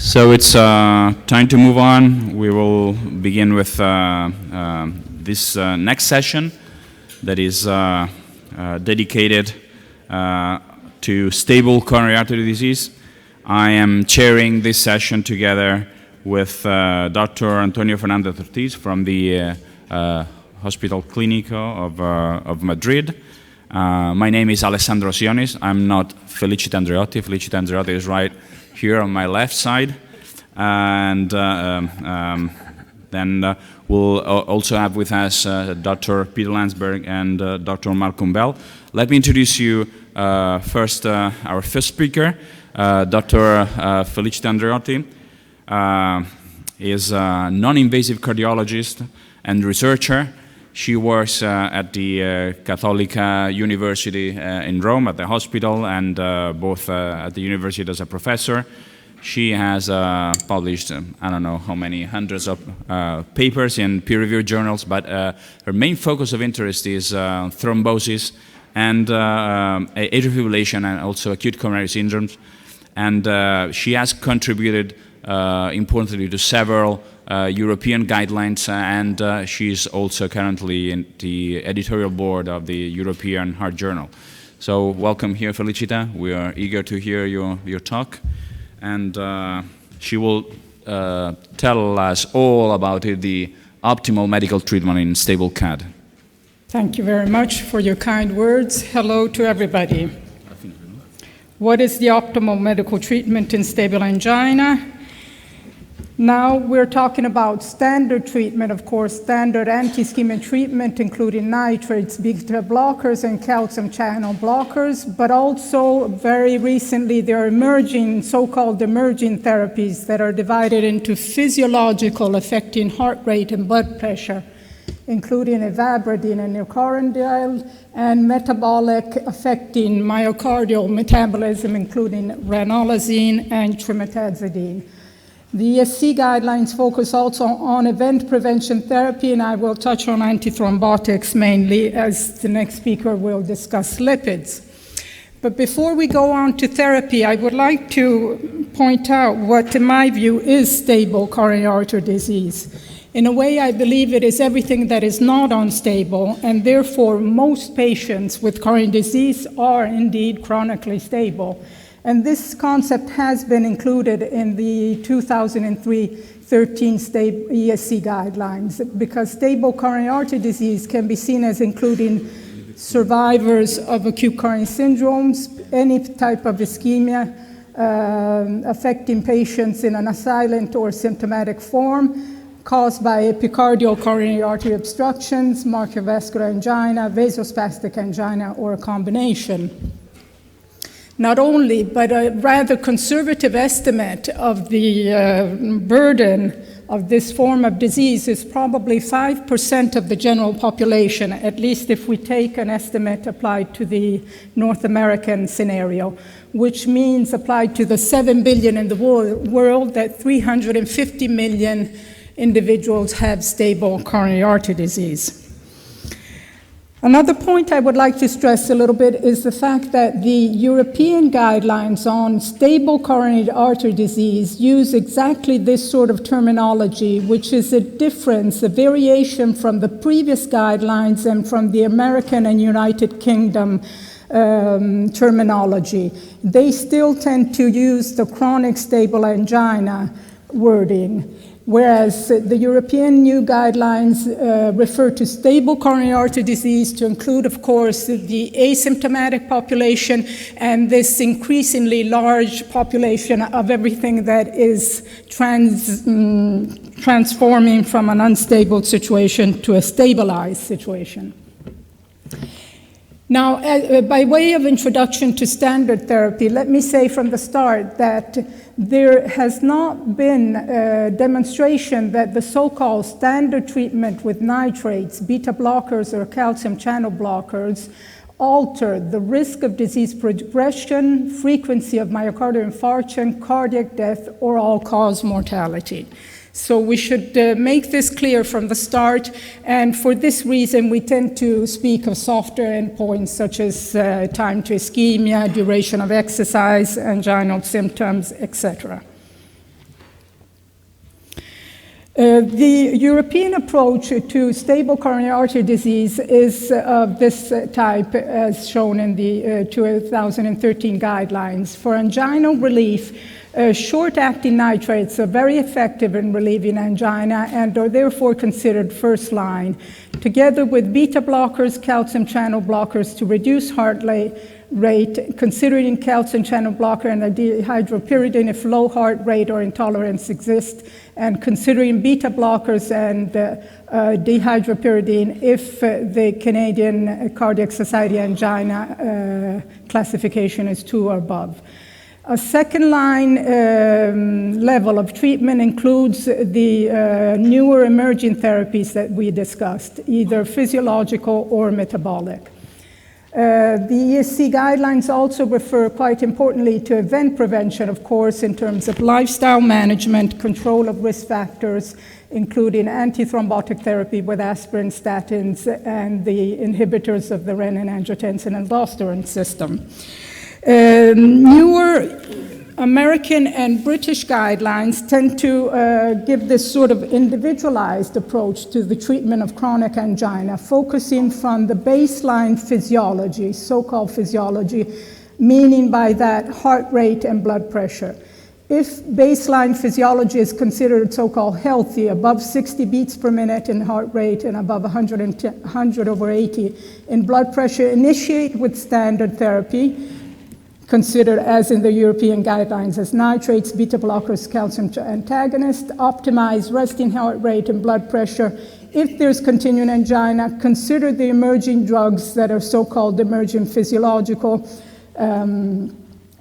So it's time to move on. We will begin with this next session that is dedicated to stable coronary artery disease. I am chairing this session together with Dr. Antonio Fernández-Ortiz from the Hospital Clínico of Madrid. My name is Alessandro Sionis. I'm not Felicita Andreotti. Felicita Andreotti is right here on my left side. And then we'll also have with us Dr. Peter Lansberg and Dr. Malcolm Bell. Let me introduce you first our first speaker, Dr. Felicita Andreotti. Is a non-invasive cardiologist and researcher. She works at the Catholic University in Rome, at the hospital, and both at the university as a professor. She has published, I don't know how many hundreds of papers in peer-reviewed journals, but her main focus of interest is thrombosis and atrial fibrillation and also acute coronary syndromes. And she has contributed importantly to several European guidelines, and she's also currently in the editorial board of the European Heart Journal. So welcome here, Felicita. We are eager to hear your talk, and she will tell us all about the optimal medical treatment in stable CAD. Thank you very much for your kind words. Hello to everybody. What is the optimal medical treatment in stable angina? Now we're talking about standard treatment, of course, standard anti-ischemic treatment, including nitrates, beta blockers, and calcium channel blockers, but also very recently there are emerging, so-called emerging therapies that are divided into physiological affecting heart rate and blood pressure, including ivabradine and neocordiol, and metabolic affecting myocardial metabolism, including ranolazine and trimetazidine. The ESC guidelines focus also on event prevention therapy, and I will touch on antithrombotics mainly, as the next speaker will discuss lipids. But before we go on to therapy, I would like to point out what, in my view, is stable coronary artery disease. In a way, I believe it is everything that is not unstable, and therefore most patients with coronary disease are indeed chronically stable. And this concept has been included in the 2003-13 ESC guidelines, because stable coronary artery disease can be seen as including survivors of acute coronary syndromes, any type of ischemia affecting patients in an silent or symptomatic form, caused by epicardial coronary artery obstructions, microvascular angina, vasospastic angina, or a combination. Not only, but a rather conservative estimate of the burden of this form of disease is probably 5% of the general population, at least if we take an estimate applied to the North American scenario, which means applied to the 7 billion in the world, that 350 million individuals have stable coronary artery disease. Another point I would like to stress a little bit is the fact that the European guidelines on stable coronary artery disease use exactly this sort of terminology, which is a difference, a variation from the previous guidelines and from the American and United Kingdom terminology. They still tend to use the chronic stable angina wording, whereas the European new guidelines refer to stable coronary artery disease to include, of course, the asymptomatic population and this increasingly large population of everything that is transforming from an unstable situation to a stabilized situation. Now, by way of introduction to standard therapy, let me say from the start that there has not been a demonstration that the so-called standard treatment with nitrates, beta blockers, or calcium channel blockers alter the risk of disease progression, frequency of myocardial infarction, cardiac death, or all-cause mortality. So we should make this clear from the start, and for this reason we tend to speak of softer endpoints such as time to ischemia, duration of exercise, anginal symptoms, etc. The European approach to stable coronary artery disease is of this type, as shown in the 2013 guidelines. For anginal relief, short-acting nitrates are very effective in relieving angina and are therefore considered first line, together with beta blockers, calcium channel blockers to reduce heart rate, considering calcium channel blocker and a dihydropyridine if low heart rate or intolerance exists, and considering beta blockers and dihydropyridine if the Canadian Cardiac Society angina classification is 2 or above. A second-line level of treatment includes the newer emerging therapies that we discussed, either physiological or metabolic. The ESC guidelines also refer quite importantly to event prevention, of course, in terms of lifestyle management, control of risk factors, including antithrombotic therapy with aspirin, statins, and the inhibitors of the renin-angiotensin-aldosterone system. Newer American and British guidelines tend to give this sort of individualized approach to the treatment of chronic angina, focusing from the baseline physiology, so-called physiology, meaning by that heart rate and blood pressure. If baseline physiology is considered so-called healthy, above 60 beats per minute in heart rate and above 100/80 in blood pressure, initiate with standard therapy, considered as in the European guidelines as nitrates, beta blockers, calcium antagonists, optimize resting heart rate and blood pressure. If there's continuing angina, consider the emerging drugs that are so-called emerging physiological,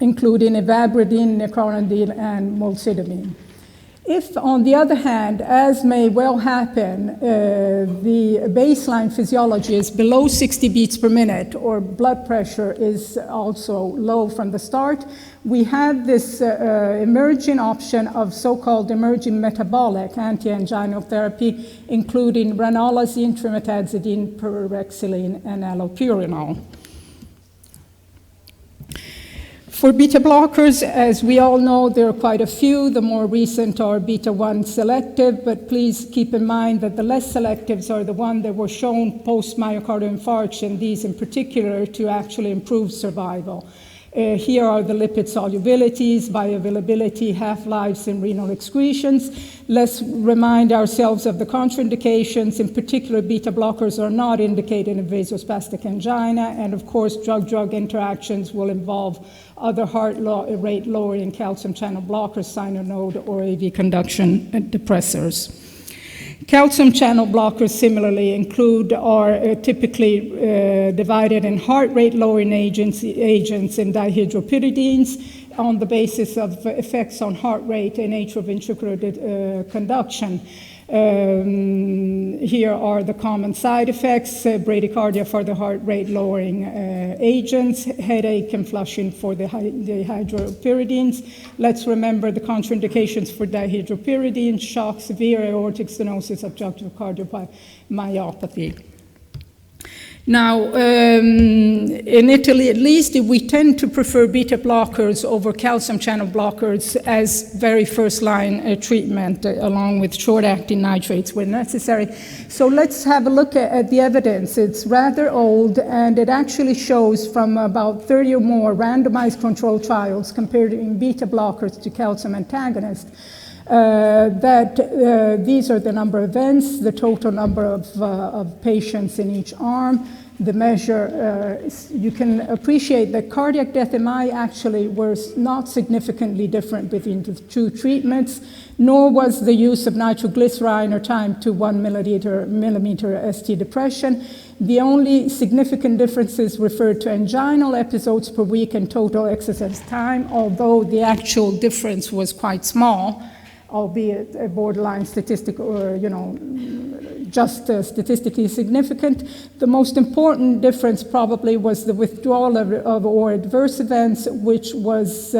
including ivabradine, nicorandil, and molcidamine. If, on the other hand, as may well happen, the baseline physiology is below 60 beats per minute or blood pressure is also low from the start, we have this emerging option of so-called emerging metabolic anti-anginal therapy, including ranolazine, trimetazidine, pyrexilline, and allopurinol. For beta blockers, as we all know, there are quite a few. The more recent are beta-1 selective, but please keep in mind that the less selectives are the ones that were shown post-myocardial infarction, these in particular, to actually improve survival. Here are the lipid solubilities, bioavailability, half-lives, and renal excretions. Let's remind ourselves of the contraindications. In particular, beta blockers are not indicated in vasospastic angina, and of course, drug-drug interactions will involve other heart rate lowering calcium channel blockers, synonode, or AV conduction depressors. Calcium channel blockers similarly are typically divided in heart rate lowering agents and dihydropyridines on the basis of effects on heart rate and atrioventricular conduction. Here are the common side effects: bradycardia for the heart rate lowering agents, headache and flushing for the dihydropyridines. Let's remember the contraindications for dihydropyridine: shock, severe aortic stenosis, obstructive cardiomyopathy. Now, in Italy at least, we tend to prefer beta blockers over calcium channel blockers as very first-line treatment, along with short-acting nitrates when necessary. So let's have a look at the evidence. It's rather old, and it actually shows from about 30 or more randomized controlled trials comparing beta blockers to calcium antagonists, that these are the number of events, the total number of patients in each arm. The measure, you can appreciate that cardiac death MI actually was not significantly different between the two treatments, nor was the use of nitroglycerine or time to 1 millimeter ST depression. The only significant differences referred to anginal episodes per week and total exercise time, although the actual difference was quite small, albeit a borderline statistic or, just statistically significant. The most important difference probably was the withdrawal of or adverse events, which was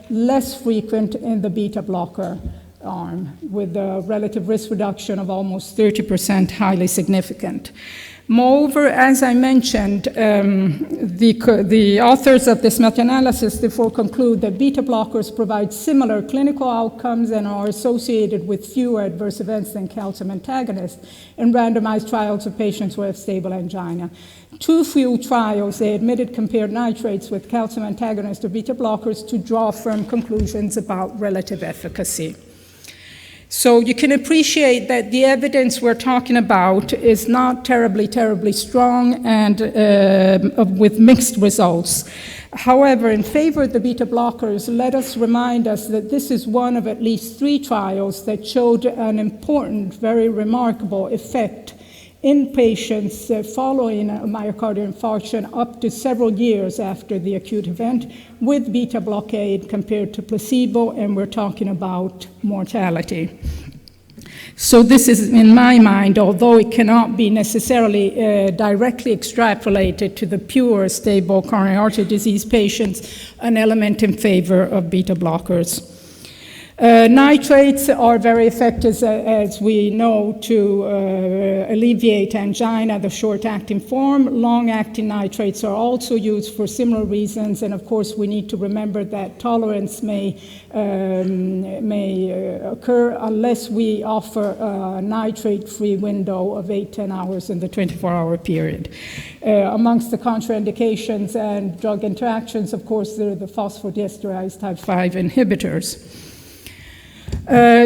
less frequent in the beta blocker arm, with a relative risk reduction of almost 30%, highly significant. Moreover, as I mentioned, the authors of this meta-analysis therefore conclude that beta blockers provide similar clinical outcomes and are associated with fewer adverse events than calcium antagonists in randomized trials of patients who have stable angina. Too few trials, they admitted, compared nitrates with calcium antagonists or beta blockers to draw firm conclusions about relative efficacy. So you can appreciate that the evidence we're talking about is not terribly strong and with mixed results. However, in favor of the beta blockers, let us remind us that this is one of at least 3 trials that showed an important, very remarkable effect in patients following a myocardial infarction up to several years after the acute event with beta blockade compared to placebo, and we're talking about mortality. So this is, in my mind, although it cannot be necessarily directly extrapolated to the pure stable coronary artery disease patients, an element in favor of beta blockers. Nitrates are very effective, as we know, to alleviate angina, the short-acting form. Long-acting nitrates are also used for similar reasons, and of course we need to remember that tolerance may occur unless we offer a nitrate-free window of 8-10 hours in the 24-hour period. Amongst the contraindications and drug interactions, of course, there are the phosphodiesterase type 5 inhibitors.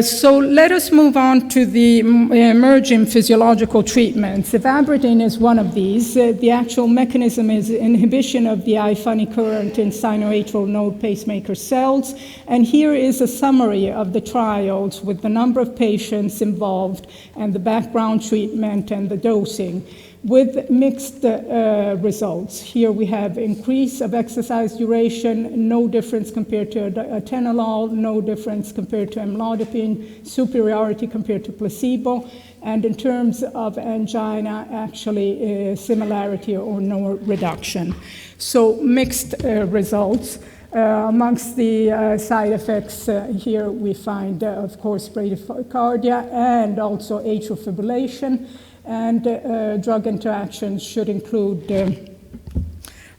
So let us move on to the emerging physiological treatments. Ivabradine is one of these. The actual mechanism is inhibition of the I-funny current in sinoatrial node pacemaker cells. And here is a summary of the trials with the number of patients involved and the background treatment and the dosing, with mixed results. Here we have increase of exercise duration, no difference compared to atenolol, no difference compared to amlodipine, superiority compared to placebo, and in terms of angina, actually similarity or no reduction. So mixed results. Amongst the side effects here we find, of course, bradycardia and also atrial fibrillation. And drug interactions should include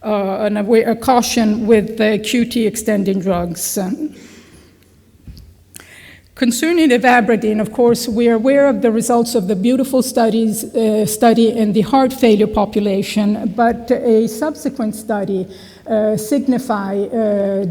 a caution with QT extending drugs. Concerning ivabradine, of course, we are aware of the results of the beautiful study in the heart failure population, but a subsequent study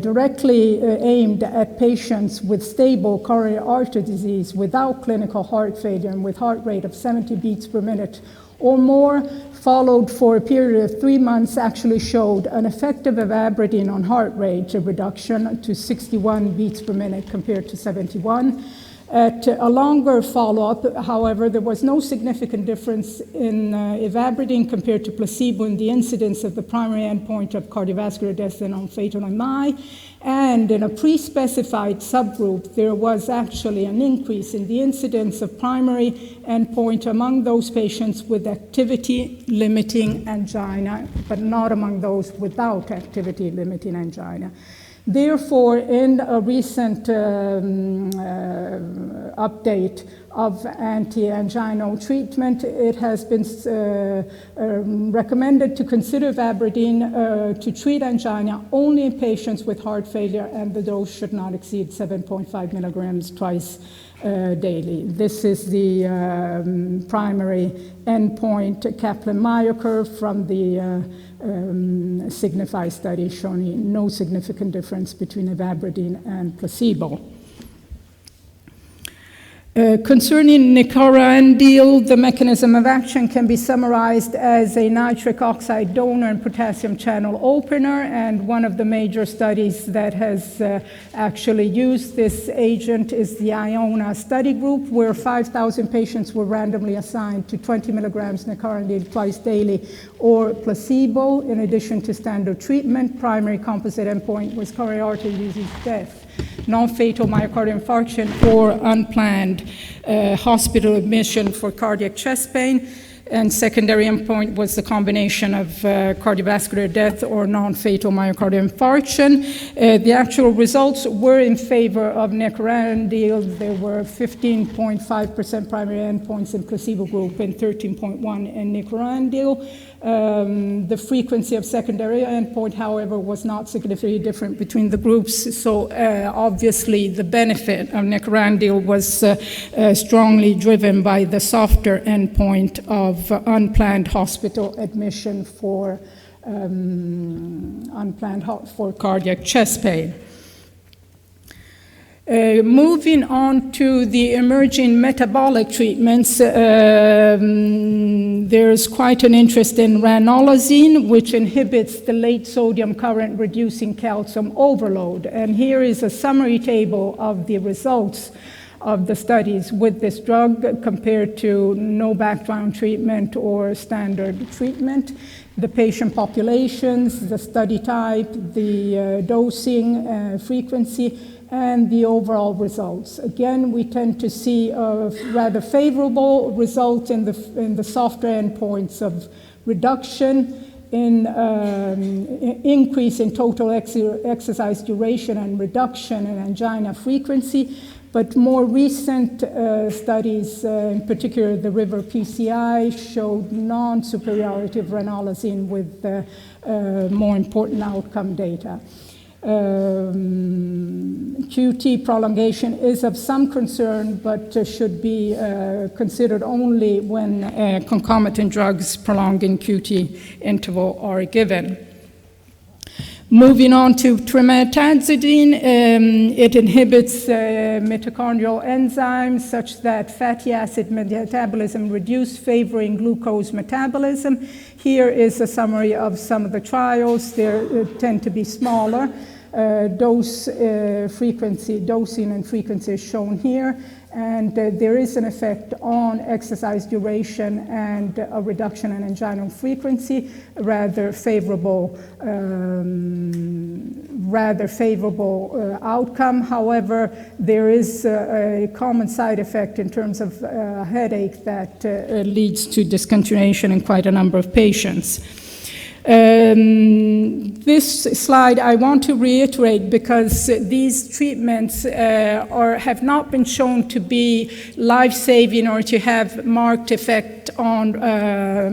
directly aimed at patients with stable coronary artery disease without clinical heart failure and with heart rate of 70 beats per minute or more, followed for a period of 3 months, actually showed an effect of ivabradine on heart rate reduction to 61 beats per minute compared to 71. At a longer follow-up, however, there was no significant difference in ivabradine compared to placebo in the incidence of the primary endpoint of cardiovascular death and non-fatal MI. And in a pre-specified subgroup, there was actually an increase in the incidence of primary endpoint among those patients with activity-limiting angina, but not among those without activity-limiting angina. Therefore, in a recent update of anti-anginal treatment, it has been recommended to consider ivabradine to treat angina only in patients with heart failure, and the dose should not exceed 7.5 milligrams twice daily. This is the primary endpoint Kaplan-Meier curve from the Signify study, showing no significant difference between ivabradine and placebo. Concerning nicorandiol, the mechanism of action can be summarized as a nitric oxide donor and potassium channel opener, and one of the major studies that has actually used this agent is the IONA study group, where 5,000 patients were randomly assigned to 20 milligrams nicorandiol twice daily or placebo, in addition to standard treatment. Primary composite endpoint was coronary artery disease death, non-fatal myocardial infarction, or unplanned hospital admission for cardiac chest pain. and secondary endpoint was the combination of cardiovascular death or non-fatal myocardial infarction. The actual results were in favor of nicorandil. There were 15.5% primary endpoints in placebo group and 13.1 in nicorandil. The frequency of secondary endpoint, however, was not significantly different between the groups, so obviously the benefit of nicorandil was strongly driven by the softer endpoint of unplanned hospital admission for cardiac chest pain. Moving on to the emerging metabolic treatments, there's quite an interest in ranolazine, which inhibits the late sodium current reducing calcium overload. And here is a summary table of the results of the studies with this drug compared to no background treatment or standard treatment. The patient populations, the study type, the dosing frequency, and the overall results. Again, we tend to see a rather favorable result in the softer endpoints of reduction in increase in total exercise duration and reduction in angina frequency. But more recent studies, in particular the RIVER PCI, showed non-superiority of ranolazine with more important outcome data. QT prolongation is of some concern, but should be considered only when concomitant drugs prolonging QT interval are given. Moving on to trimetazidine, it inhibits mitochondrial enzymes such that fatty acid metabolism reduce, favoring glucose metabolism. Here is a summary of some of the trials. They tend to be smaller. Dosing and frequency is shown here. And there is an effect on exercise duration and a reduction in anginal frequency, rather favorable outcome. However, there is a common side effect in terms of headache that leads to discontinuation in quite a number of patients. This slide I want to reiterate because these treatments have not been shown to be life-saving or to have marked effect on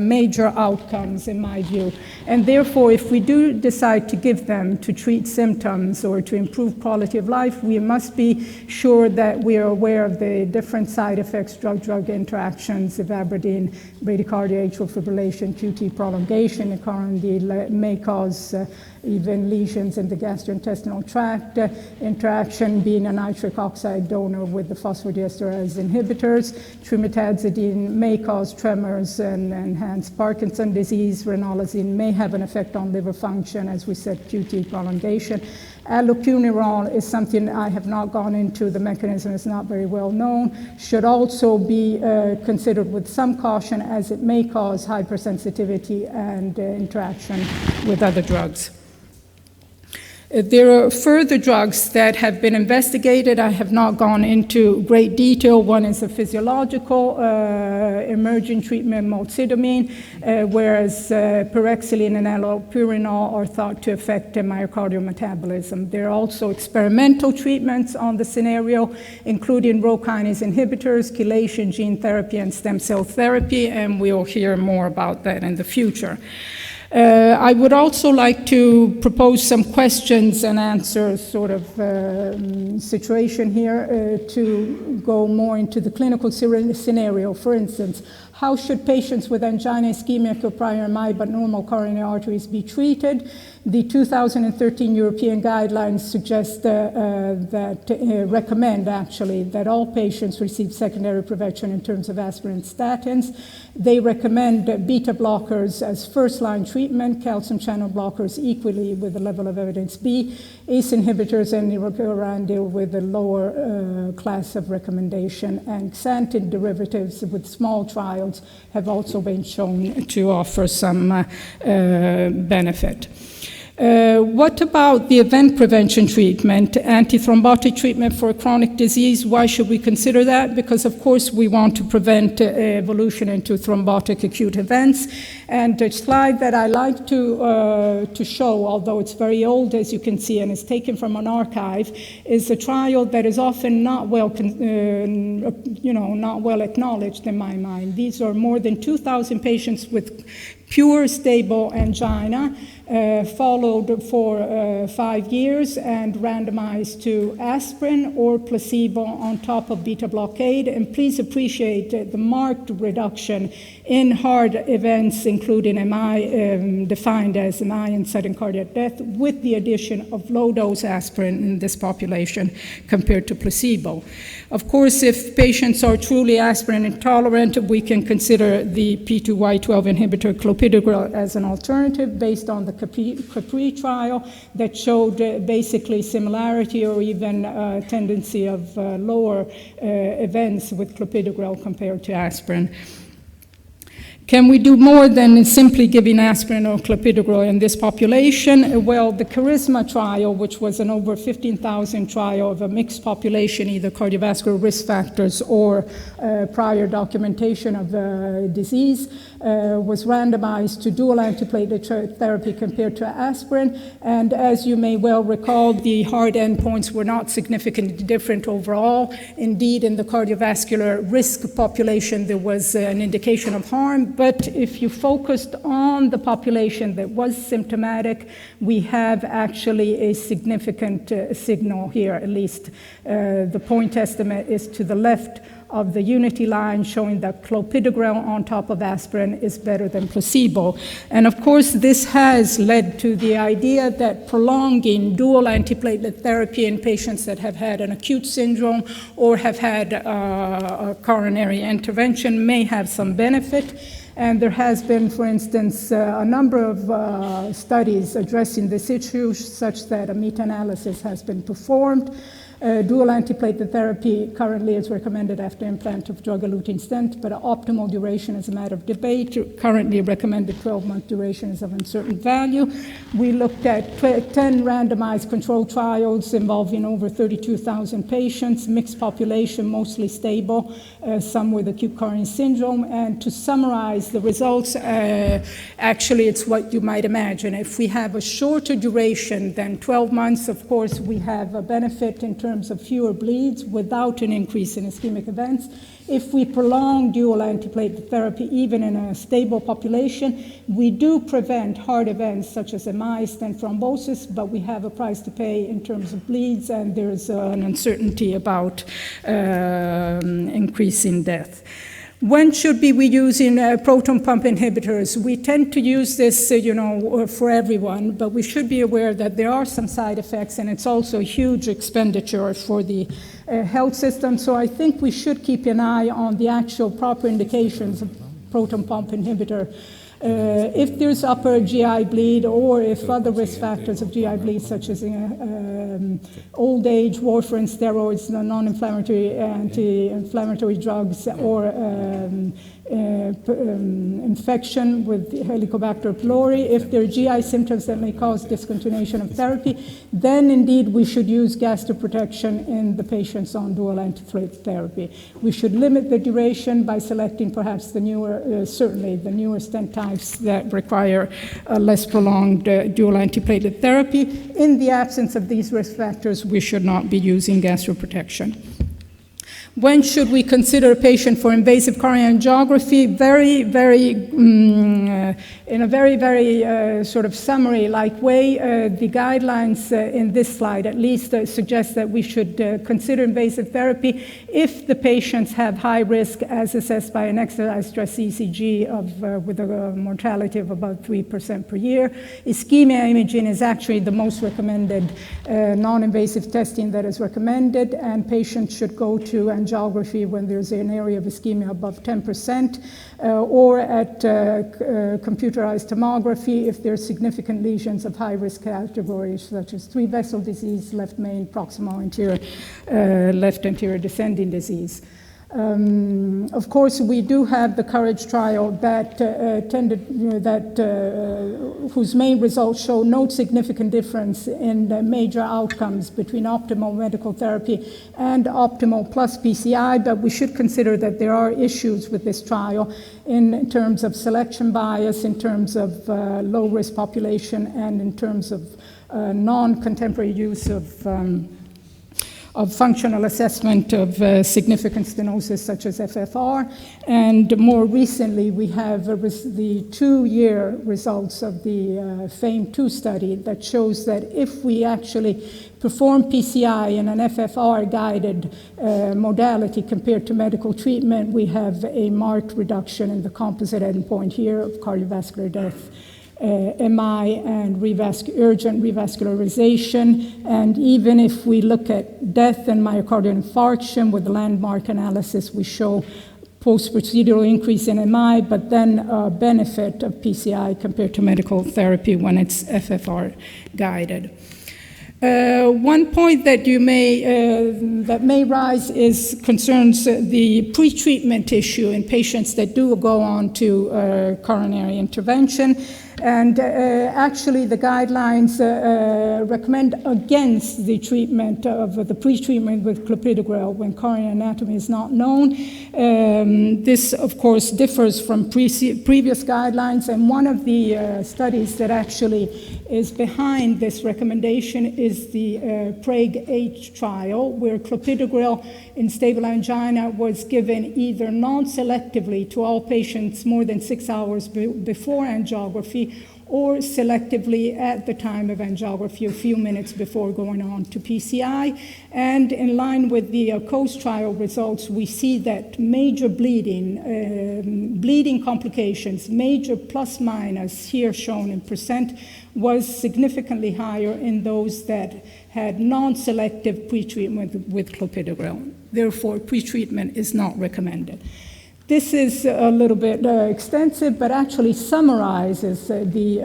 major outcomes, in my view. And therefore, if we do decide to give them to treat symptoms or to improve quality of life, we must be sure that we are aware of the different side effects, drug-drug interactions, ivabradine, bradycardia, atrial fibrillation, QT prolongation, may cause even lesions in the gastrointestinal tract, interaction being a nitric oxide donor with the phosphodiesterase inhibitors. Trimetazidine may cause tremors and enhance Parkinson's disease. Ranolazine may have an effect on liver function, as we said, QT prolongation. Allopurinol is something I have not gone into. The mechanism is not very well known. Should also be considered with some caution, as it may cause hypersensitivity and interaction with other drugs. There are further drugs that have been investigated. I have not gone into great detail. One is a physiological emerging treatment, molcidamine, whereas pirexilin and allopurinol are thought to affect myocardial metabolism. There are also experimental treatments on the scenario, including Rho kinase inhibitors, chelation, gene therapy, and stem cell therapy, and we'll hear more about that in the future. I would also like to propose some questions and answers sort of situation here to go more into the clinical scenario. For instance, how should patients with angina, ischemic, or prior MI but normal coronary arteries be treated? The 2013 European guidelines suggest recommend actually that all patients receive secondary prevention in terms of aspirin statins. They recommend beta blockers as first-line treatment, calcium channel blockers equally with the level of evidence B, ACE inhibitors and nicorandil with a lower class of recommendation, and xanthine derivatives with small trials have also been shown to offer some benefit. What about the event prevention treatment, antithrombotic treatment for chronic disease? Why should we consider that? Because, of course, we want to prevent evolution into thrombotic acute events. And the slide that I like to show, although it's very old, as you can see, and is taken from an archive, is a trial that is often not well acknowledged in my mind. These are more than 2,000 patients with pure stable angina, followed for 5 years and randomized to aspirin or placebo on top of beta blockade. And please appreciate the marked reduction in hard events, including MI, defined as MI and sudden cardiac death, with the addition of low-dose aspirin in this population compared to placebo. Of course, if patients are truly aspirin intolerant, we can consider the P2Y12 inhibitor clopidogrel as an alternative based on the Capri trial that showed basically similarity or even tendency of lower events with clopidogrel compared to aspirin. Can we do more than simply giving aspirin or clopidogrel in this population? Well, the Charisma trial, which was an over 15,000 trial of a mixed population, either cardiovascular risk factors or prior documentation of disease, was randomized to dual antiplatelet therapy compared to aspirin. And as you may well recall, the hard endpoints were not significantly different overall. Indeed, in the cardiovascular risk population, there was an indication of harm. But if you focused on the population that was symptomatic, we have actually a significant signal here, at least. The point estimate is to the left of the unity line, showing that clopidogrel on top of aspirin is better than placebo. And of course, this has led to the idea that prolonging dual antiplatelet therapy in patients that have had an acute syndrome or have had a coronary intervention may have some benefit. And there has been, for instance, a number of studies addressing this issue, such that a meta-analysis has been performed. Dual antiplatelet therapy currently is recommended after implant of drug-eluting stent, but optimal duration is a matter of debate. Currently recommended 12-month duration is of uncertain value. We looked at 10 randomized controlled trials involving over 32,000 patients, mixed population, mostly stable, some with acute coronary syndrome. And to summarize the results, actually it's what you might imagine. If we have a shorter duration than 12 months, of course, we have a benefit in terms of fewer bleeds without an increase in ischemic events. If we prolong dual antiplatelet therapy, even in a stable population, we do prevent hard events such as MI, stent thrombosis, but we have a price to pay in terms of bleeds, and there's an uncertainty about increasing death. When should we be using proton pump inhibitors? We tend to use this, for everyone, but we should be aware that there are some side effects, and it's also a huge expenditure for the health system. So I think we should keep an eye on the actual proper indications of proton pump inhibitor. If there's upper GI bleed, or if other risk factors of GI bleed, such as old age, warfarin, steroids, non-inflammatory, anti-inflammatory drugs, or infection with Helicobacter pylori, if there are GI symptoms that may cause discontinuation of therapy, then indeed we should use gastroprotection in the patients on dual antiplatelet therapy. We should limit the duration by selecting perhaps the newer, certainly the newer stent types that require less prolonged dual antiplatelet therapy. In the absence of these risk factors, we should not be using gastroprotection. When should we consider a patient for invasive coronary angiography? In a very sort of summary-like way, the guidelines in this slide at least suggest that we should consider invasive therapy if the patients have high risk as assessed by an exercise stress ECG with a mortality of about 3% per year. Ischemia imaging is actually the most recommended non-invasive testing that is recommended, and patients should go to angiography when there's an area of ischemia above 10%, or at computerized tomography if there are significant lesions of high-risk categories, such as three-vessel disease, left main, proximal anterior, left anterior descending disease. Of course, we do have the COURAGE trial that whose main results show no significant difference in the major outcomes between optimal medical therapy and optimal plus PCI, but we should consider that there are issues with this trial in terms of selection bias, in terms of low-risk population, and in terms of non-contemporary use of functional assessment of significant stenosis such as FFR. And more recently, we have the 2-year results of the FAME2 study that shows that if we actually perform PCI in an FFR-guided modality compared to medical treatment, we have a marked reduction in the composite endpoint here of cardiovascular death, MI, and urgent revascularization. And even if we look at death and myocardial infarction with the landmark analysis, we show post-procedural increase in MI, but then a benefit of PCI compared to medical therapy when it's FFR guided. One point that that may rise concerns the pre-treatment issue in patients that do go on to coronary intervention. And actually, the guidelines recommend against the treatment of the pre-treatment with clopidogrel when coronary anatomy is not known. This, of course, differs from previous guidelines, and one of the studies that actually is behind this recommendation is the PRAGUE-H trial, where clopidogrel in stable angina was given either non-selectively to all patients more than 6 hours before angiography, or selectively at the time of angiography, a few minutes before going on to PCI. And in line with the COAST trial results, we see that major bleeding complications, major plus minus, here shown in percent, was significantly higher in those that had non-selective pretreatment with clopidogrel. Therefore, pretreatment is not recommended. This is a little bit extensive, but actually summarizes the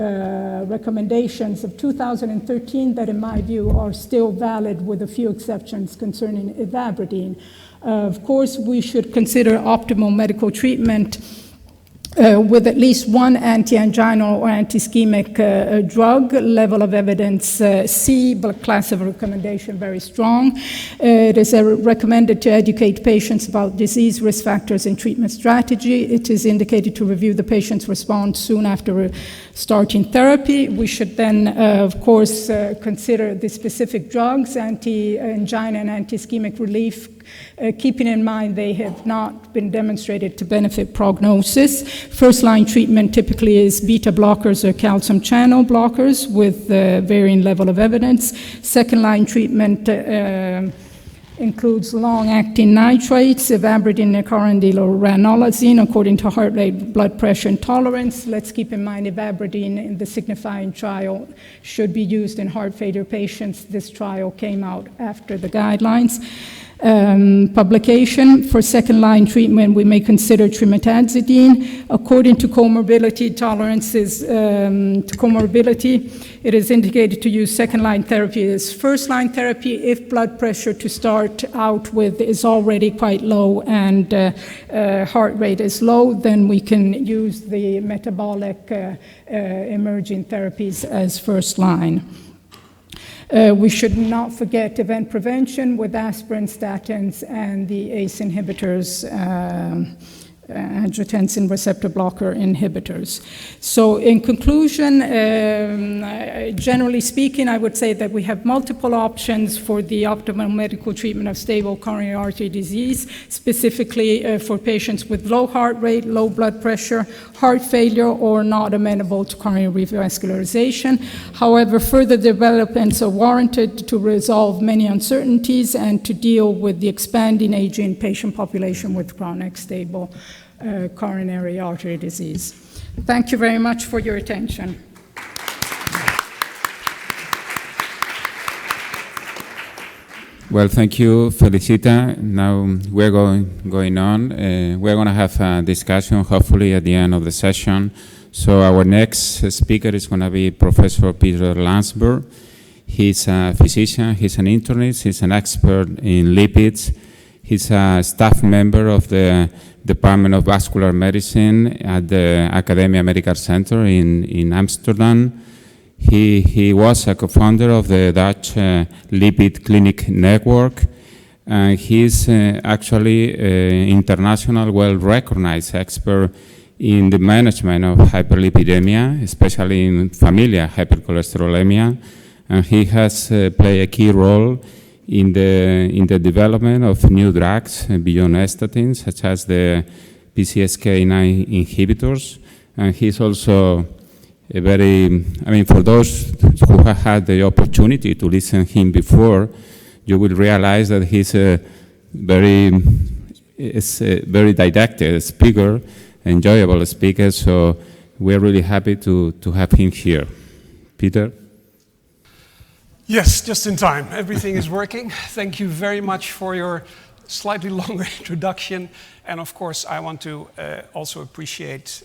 recommendations of 2013 that, in my view, are still valid with a few exceptions concerning ivabradine. Of course, we should consider optimal medical treatment with at least one anti-anginal or anti-ischemic drug. Level of evidence C, but class of recommendation very strong. It is recommended to educate patients about disease risk factors and treatment strategy. It is indicated to review the patient's response soon after starting therapy. We should then, of course, consider the specific drugs, anti-angina and anti-ischemic relief, keeping in mind they have not been demonstrated to benefit prognosis. First-line treatment typically is beta blockers or calcium channel blockers with varying level of evidence. Second-line treatment includes long-acting nitrates, ivabradine, nicorandil, or ranolazine, according to heart rate, blood pressure, and tolerance. Let's keep in mind ivabradine in the signifying trial should be used in heart failure patients. This trial came out after the guidelines. Publication for second-line treatment, we may consider trimetazidine. According to comorbidity tolerances to comorbidity, it is indicated to use second-line therapy as first-line therapy if blood pressure to start out with is already quite low and heart rate is low. Then we can use the metabolic emerging therapies as first-line. We should not forget event prevention with aspirin, statins, and the ACE inhibitors, angiotensin receptor blocker inhibitors. So in conclusion, generally speaking, I would say that we have multiple options for the optimal medical treatment of stable coronary artery disease, specifically for patients with low heart rate, low blood pressure, heart failure, or not amenable to coronary revascularization. However, further developments are warranted to resolve many uncertainties and to deal with the expanding aging patient population with chronic stable coronary artery disease. Thank you very much for your attention. Well, thank you, Felicita. Now we're going on. We're going to have a discussion, hopefully, at the end of the session. So our next speaker is going to be Professor Peter Lansberg. He's a physician, he's an internist, he's an expert in lipids. He's a staff member of the Department of Vascular Medicine at the Academia Medical Center in Amsterdam. He was a co-founder of the Dutch Lipid Clinic Network. He's actually an international, well-recognized expert in the management of hyperlipidemia, especially in familial hypercholesterolemia. And he has played a key role in the development of new drugs beyond statins, such as the PCSK9 inhibitors. And he's also a very, for those who have had the opportunity to listen to him before, you will realize that he's a very didactic speaker, enjoyable speaker, so we're really happy to have him here. Peter? Yes, just in time. Everything is working. Thank you very much for your slightly longer introduction. And of course, I want to also appreciate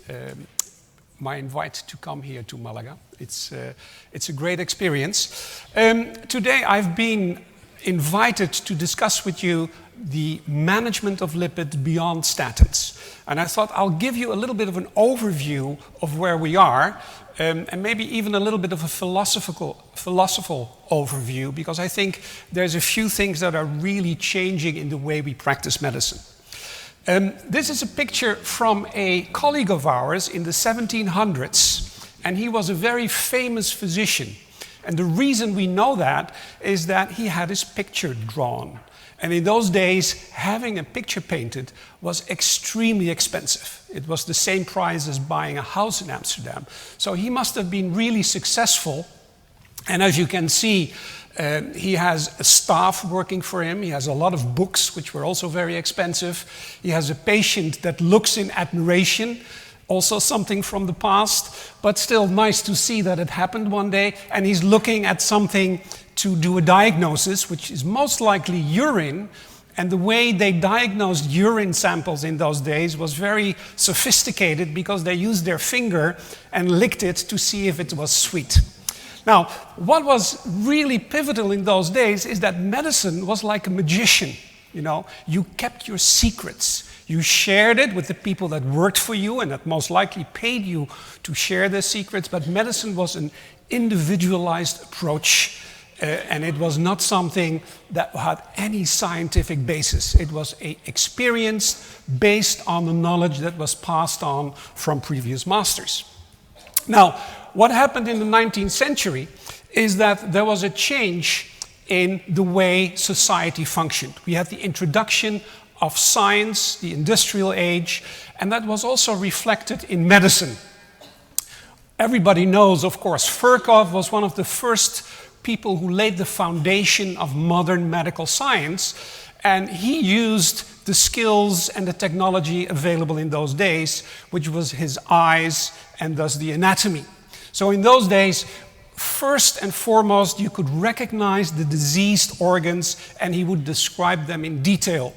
my invite to come here to Málaga. It's a great experience. Today, I've been invited to discuss with you the management of lipids beyond statins. And I thought I'll give you a little bit of an overview of where we are, and maybe even a little bit of a philosophical overview, because I think there's a few things that are really changing in the way we practice medicine. This is a picture from a colleague of ours in the 1700s, and he was a very famous physician. And the reason we know that is that he had his picture drawn. And in those days, having a picture painted was extremely expensive. It was the same price as buying a house in Amsterdam. So he must have been really successful. And as you can see, he has a staff working for him. He has a lot of books, which were also very expensive. He has a patient that looks in admiration, also something from the past, but still nice to see that it happened one day. And he's looking at something to do a diagnosis, which is most likely urine. And the way they diagnosed urine samples in those days was very sophisticated, because they used their finger and licked it to see if it was sweet. Now, what was really pivotal in those days is that medicine was like a magician. You know, you kept your secrets. You shared it with the people that worked for you and that most likely paid you to share their secrets, but medicine was an individualized approach. And it was not something that had any scientific basis. It was an experience based on the knowledge that was passed on from previous masters. Now, what happened in the 19th century is that there was a change in the way society functioned. We had the introduction of science, the industrial age, and that was also reflected in medicine. Everybody knows, of course, Virchow was one of the first people who laid the foundation of modern medical science, and he used the skills and the technology available in those days, which was his eyes and thus the anatomy. So in those days, first and foremost, you could recognize the diseased organs, and he would describe them in detail.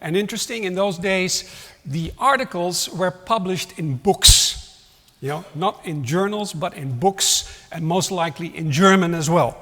And interesting, in those days, the articles were published in books. You know, not in journals, but in books, and most likely in German as well.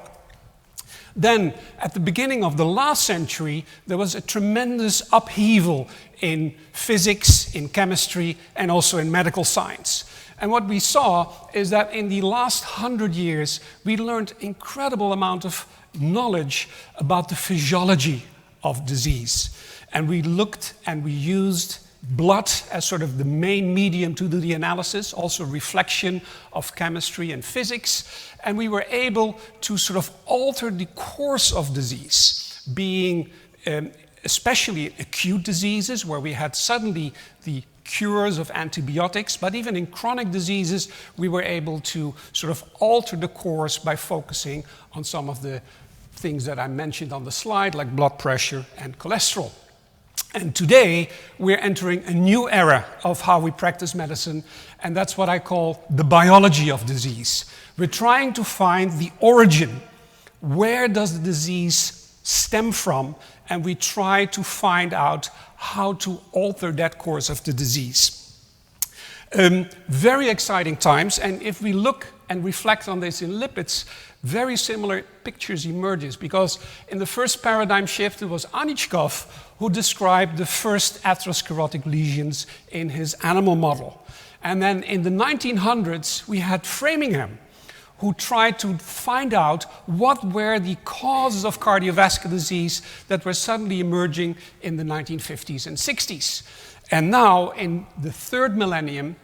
Then, at the beginning of the last century, there was a tremendous upheaval in physics, in chemistry, and also in medical science. And what we saw is that in the last 100 years, we learned an incredible amount of knowledge about the physiology of disease. And we looked and we used blood as sort of the main medium to do the analysis, also reflection of chemistry and physics, and we were able to sort of alter the course of disease, being especially acute diseases where we had suddenly the cures of antibiotics, but even in chronic diseases, we were able to sort of alter the course by focusing on some of the things that I mentioned on the slide, like blood pressure and cholesterol. And today, we're entering a new era of how we practice medicine, and that's what I call the biology of disease. We're trying to find the origin. Where does the disease stem from? And we try to find out how to alter that course of the disease. Very exciting times, and if we look and reflect on this in lipids, very similar pictures emerges, because in the first paradigm shift, it was Anichkov who described the first atherosclerotic lesions in his animal model. And then in the 1900s, we had Framingham, who tried to find out what were the causes of cardiovascular disease that were suddenly emerging in the 1950s and 60s. And now, in the third millennium,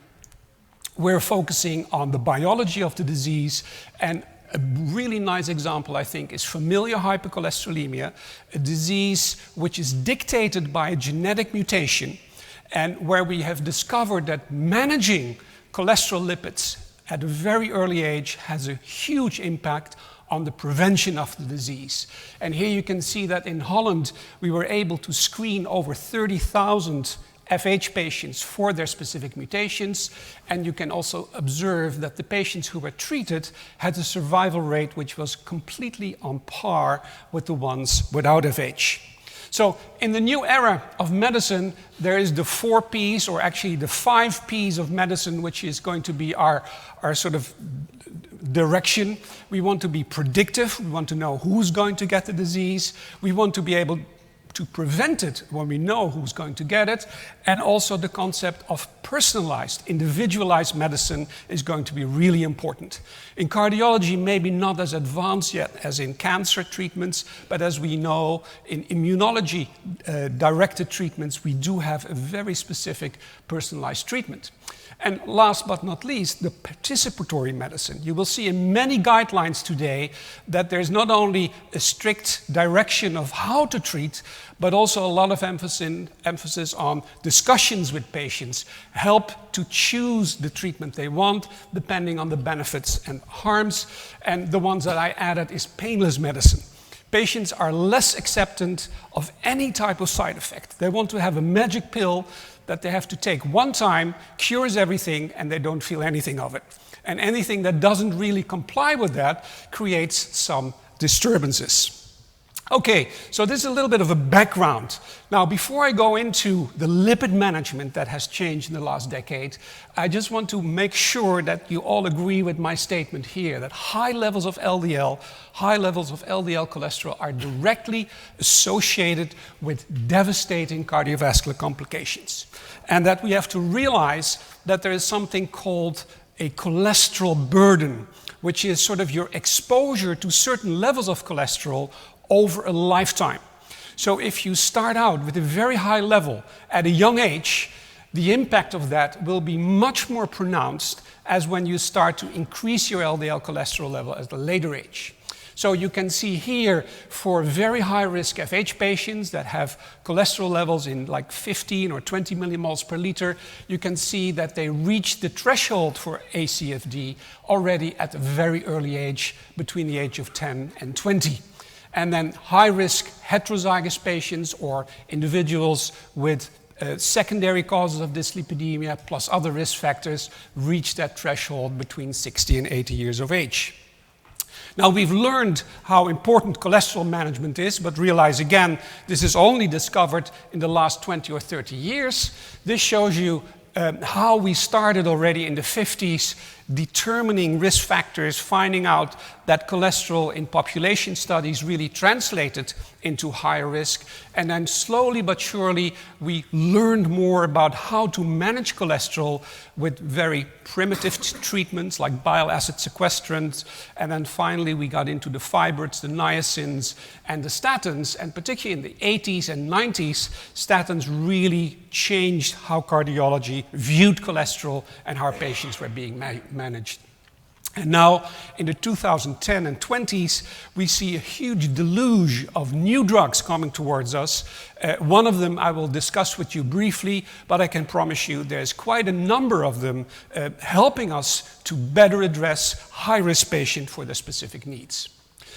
we're focusing on the biology of the disease. And a really nice example, I think, is familial hypercholesterolemia, a disease which is dictated by a genetic mutation, and where we have discovered that managing cholesterol lipids at a very early age has a huge impact on the prevention of the disease. And here you can see that in Holland, we were able to screen over 30,000 FH patients for their specific mutations. And you can also observe that the patients who were treated had a survival rate which was completely on par with the ones without FH. So in the new era of medicine, there is the 4 Ps, or actually the 5 Ps of medicine, which is going to be our sort of direction. We want to be predictive. We want to know who's going to get the disease. We want to be able to prevent it when we know who's going to get it. And also the concept of personalized, individualized medicine is going to be really important. In cardiology, maybe not as advanced yet as in cancer treatments, but as we know, in immunology directed treatments, we do have a very specific personalized treatment. And last but not least, the participatory medicine. You will see in many guidelines today that there's not only a strict direction of how to treat, but also a lot of emphasis on discussions with patients, help to choose the treatment they want, depending on the benefits and harms. And the ones that I added is painless medicine. Patients are less acceptant of any type of side effect. They want to have a magic pill that they have to take one time, cures everything, and they don't feel anything of it. And anything that doesn't really comply with that creates some disturbances. Okay, so this is a little bit of a background. Now, before I go into the lipid management that has changed in the last decade, I just want to make sure that you all agree with my statement here, that high levels of LDL cholesterol are directly associated with devastating cardiovascular complications. And that we have to realize that there is something called a cholesterol burden, which is sort of your exposure to certain levels of cholesterol over a lifetime. So if you start out with a very high level at a young age, the impact of that will be much more pronounced as when you start to increase your LDL cholesterol level at a later age. So you can see here for very high-risk FH patients that have cholesterol levels in like 15 or 20 millimoles per liter, you can see that they reach the threshold for ACFD already at a very early age, between the age of 10 and 20. And then high-risk heterozygous patients or individuals with secondary causes of dyslipidemia plus other risk factors reach that threshold between 60 and 80 years of age. Now, we've learned how important cholesterol management is, but realize again, this is only discovered in the last 20 or 30 years. This shows you how we started already in the 50s determining risk factors, finding out that cholesterol in population studies really translated into higher risk. And then slowly but surely, we learned more about how to manage cholesterol with very primitive treatments like bile acid sequestrants. And then finally, we got into the fibrates, the niacins, and the statins. And particularly in the 80s and 90s, statins really changed how cardiology viewed cholesterol and how patients were being managed. And now, in the 2010 and 20s, we see a huge deluge of new drugs coming towards us. One of them I will discuss with you briefly, but I can promise you there's quite a number of them helping us to better address high-risk patients for their specific needs.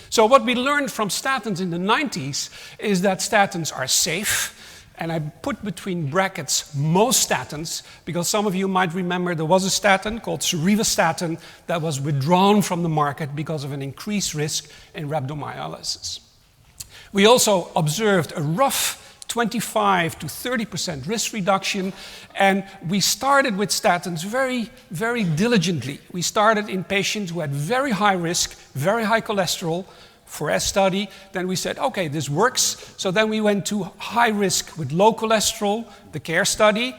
So what we learned from statins in the 90s is that statins are safe. And I put between brackets most statins, because some of you might remember there was a statin called rosuvastatin that was withdrawn from the market because of an increased risk in rhabdomyolysis. We also observed a rough 25 to 30% risk reduction, and we started with statins very, very diligently. We started in patients who had very high risk, very high cholesterol, 4S study. Then we said, okay, this works. So then we went to high risk with low cholesterol, the CARE study,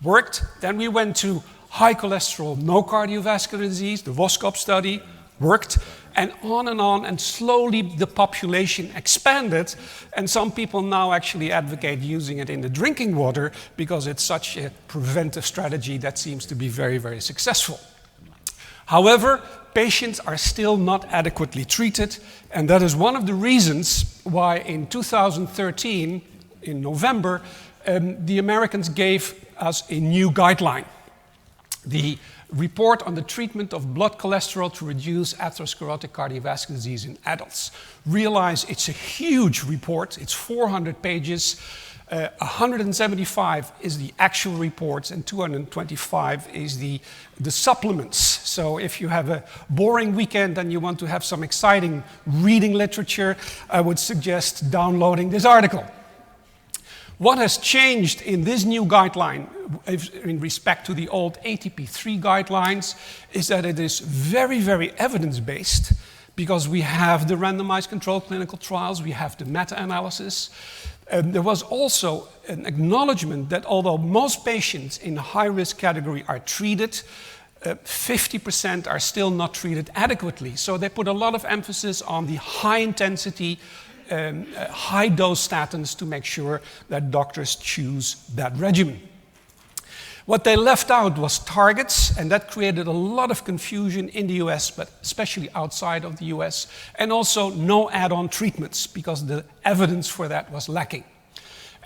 worked. Then we went to high cholesterol, no cardiovascular disease, the VOSCOP study, worked. And on, and slowly the population expanded. And some people now actually advocate using it in the drinking water because it's such a preventive strategy that seems to be very, very successful. However, patients are still not adequately treated, and that is one of the reasons why in 2013, in November, the Americans gave us a new guideline. The report on the treatment of blood cholesterol to reduce atherosclerotic cardiovascular disease in adults. Realize it's a huge report, it's 400 pages, 175 is the actual reports and 225 is the supplements. So if you have a boring weekend and you want to have some exciting reading literature, I would suggest downloading this article. What has changed in this new guideline in respect to the old ATP3 guidelines is that it is very, very evidence-based because we have the randomized controlled clinical trials, we have the meta-analysis. There was also an acknowledgement that although most patients in the high-risk category are treated, 50% are still not treated adequately. So they put a lot of emphasis on the high-intensity high-dose statins to make sure that doctors choose that regimen. What they left out was targets, and that created a lot of confusion in the US, but especially outside of the US, and also no add-on treatments, because the evidence for that was lacking.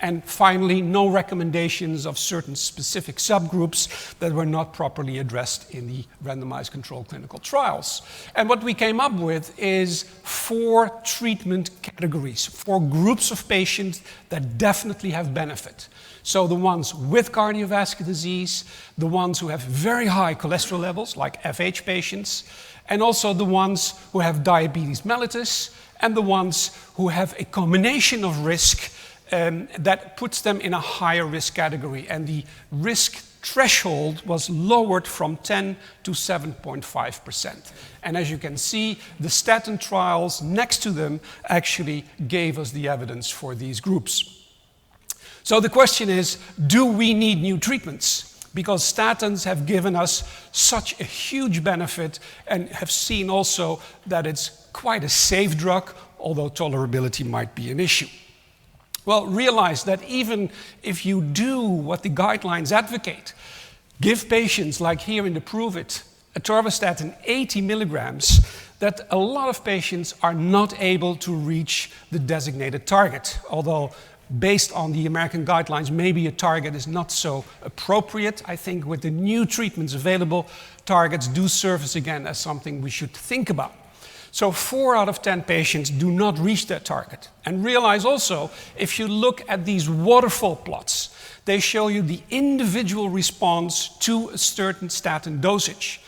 And finally, no recommendations of certain specific subgroups that were not properly addressed in the randomized controlled clinical trials. And what we came up with is 4 treatment categories, 4 groups of patients that definitely have benefit. So the ones with cardiovascular disease, the ones who have very high cholesterol levels, like FH patients, and also the ones who have diabetes mellitus, and the ones who have a combination of risk that puts them in a higher risk category, and the risk threshold was lowered from 10 to 7.5%. And as you can see, the statin trials next to them actually gave us the evidence for these groups. So the question is, do we need new treatments? Because statins have given us such a huge benefit and have seen also that it's quite a safe drug, although tolerability might be an issue. Well, realize that even if you do what the guidelines advocate, give patients, like here in the Prove It, atorvastatin 80 milligrams, that a lot of patients are not able to reach the designated target. Although, based on the American guidelines, maybe a target is not so appropriate. I think with the new treatments available, targets do surface again as something we should think about. So 4 out of 10 patients do not reach that target. And realize also, if you look at these waterfall plots, they show you the individual response to a certain statin dosage.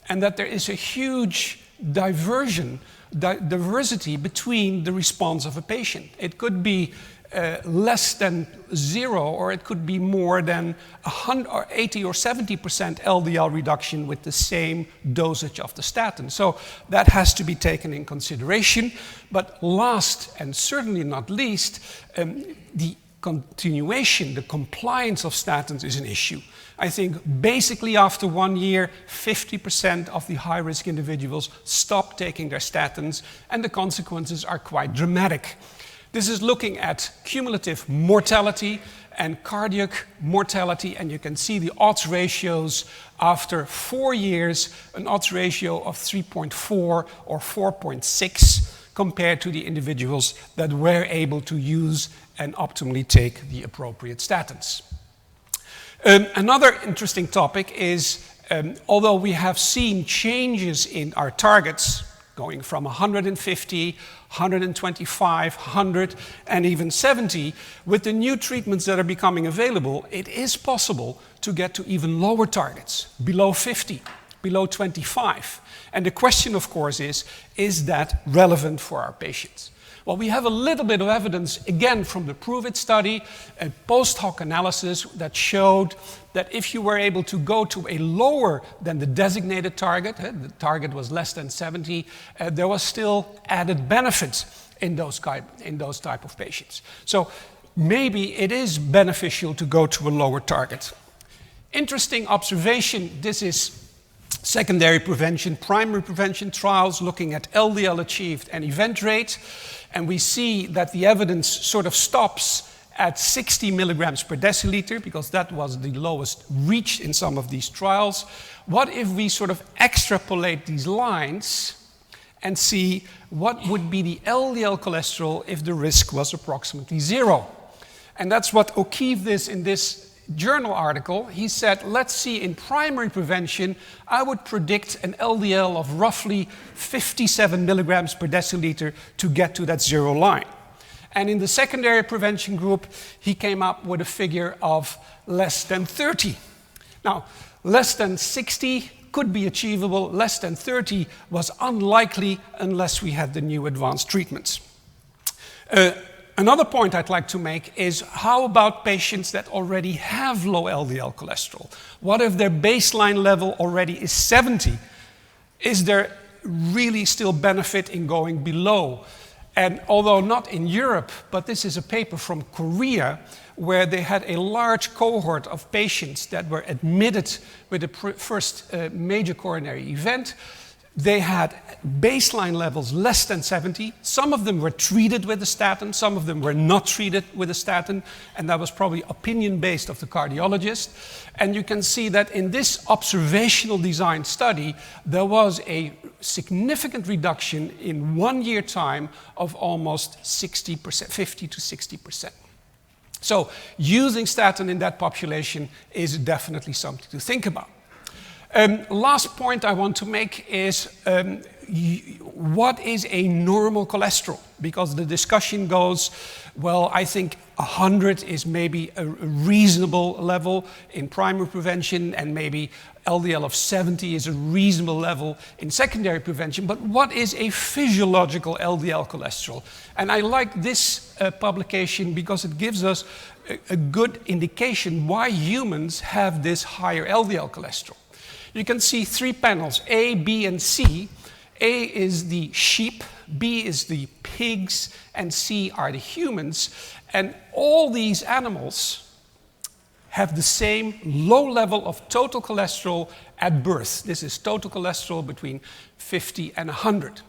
And that there is a huge diversity between the response of a patient. It could be less than 0, or it could be more than 100 or 80 or 70% LDL reduction with the same dosage of the statin. So that has to be taken in consideration. But last and certainly not least, the continuation, the compliance of statins is an issue. I think basically after 1 year, 50% of the high-risk individuals stop taking their statins, and the consequences are quite dramatic. This is looking at cumulative mortality and cardiac mortality, and you can see the odds ratios after 4 years, an odds ratio of 3.4 or 4.6 compared to the individuals that were able to use and optimally take the appropriate statins. Another interesting topic is, although we have seen changes in our targets, going from 150, 125, 100, and even 70, with the new treatments that are becoming available, it is possible to get to even lower targets, below 50, below 25. And the question, of course, is that relevant for our patients? Well, we have a little bit of evidence, again, from the Prove-It study, a post hoc analysis that showed that if you were able to go to a lower than the designated target, the target was less than 70, there was still added benefits in those type of patients. So maybe it is beneficial to go to a lower target. Interesting observation, this is secondary prevention, primary prevention trials looking at LDL achieved and event rate. And we see that the evidence sort of stops at 60 milligrams per deciliter because that was the lowest reached in some of these trials. What if we sort of extrapolate these lines and see what would be the LDL cholesterol if the risk was approximately 0? And that's what O'Keefe did in this journal article. He said, let's see, in primary prevention, I would predict an LDL of roughly 57 milligrams per deciliter to get to that 0 line. And in the secondary prevention group, he came up with a figure of less than 30. Now, less than 60 could be achievable, less than 30 was unlikely unless we had the new advanced treatments. Another point I'd like to make is how about patients that already have low LDL cholesterol? What if their baseline level already is 70? Is there really still benefit in going below? And although not in Europe, but this is a paper from Korea where they had a large cohort of patients that were admitted with the first major coronary event. They had baseline levels less than 70. Some of them were treated with a statin, some of them were not treated with a statin, and that was probably opinion-based of the cardiologist. And you can see that in this observational design study, there was a significant reduction in 1 year time of almost 60%, 50 to 60%. So using statin in that population is definitely something to think about. Last point I want to make is what is a normal cholesterol? Because the discussion goes, well, I think 100 is maybe a reasonable level in primary prevention, and maybe LDL of 70 is a reasonable level in secondary prevention. But what is a physiological LDL cholesterol? And I like this publication because it gives us a good indication why humans have this higher LDL cholesterol. You can see 3 panels, A, B, and C. A is the sheep, B is the pigs, and C are the humans. And all these animals have the same low level of total cholesterol at birth. This is total cholesterol between 50 and 100.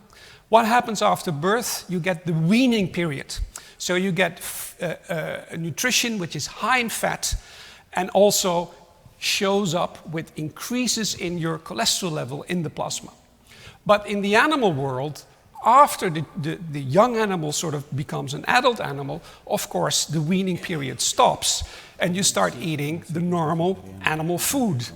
What happens after birth? You get the weaning period. So you get a nutrition which is high in fat and also shows up with increases in your cholesterol level in the plasma. But in the animal world, after the young animal sort of becomes an adult animal, of course, the weaning period stops and you start eating the normal animal food.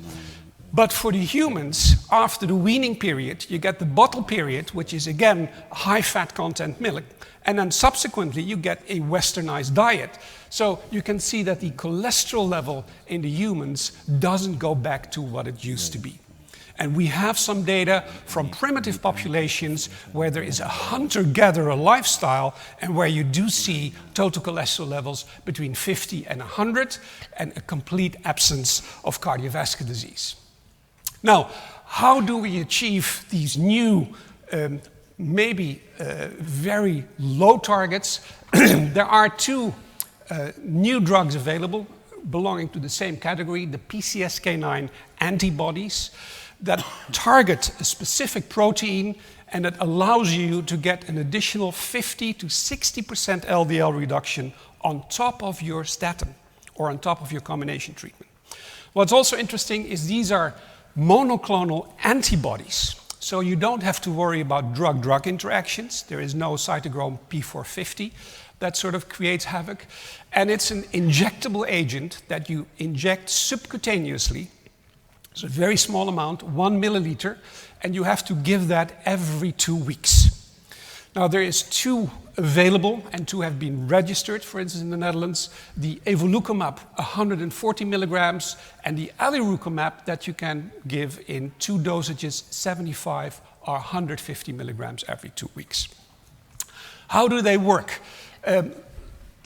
But for the humans, after the weaning period, you get the bottle period, which is again high fat content milk, and then subsequently you get a westernized diet. So you can see that the cholesterol level in the humans doesn't go back to what it used to be. And we have some data from primitive populations where there is a hunter-gatherer lifestyle and where you do see total cholesterol levels between 50 and 100 and a complete absence of cardiovascular disease. Now, how do we achieve these new, maybe very low targets? There are 2 new drugs available belonging to the same category, the PCSK9 antibodies that target a specific protein and that allows you to get an additional 50 to 60% LDL reduction on top of your statin or on top of your combination treatment. What's also interesting is these are monoclonal antibodies. So you don't have to worry about drug-drug interactions. There is no cytochrome P450 that sort of creates havoc. And it's an injectable agent that you inject subcutaneously. It's a very small amount, 1 milliliter, and you have to give that every 2 weeks. Now there is 2 available and 2 have been registered, for instance in the Netherlands, the evolucumab 140 milligrams and the alirocumab that you can give in 2 dosages, 75 or 150 milligrams every 2 weeks. How do they work?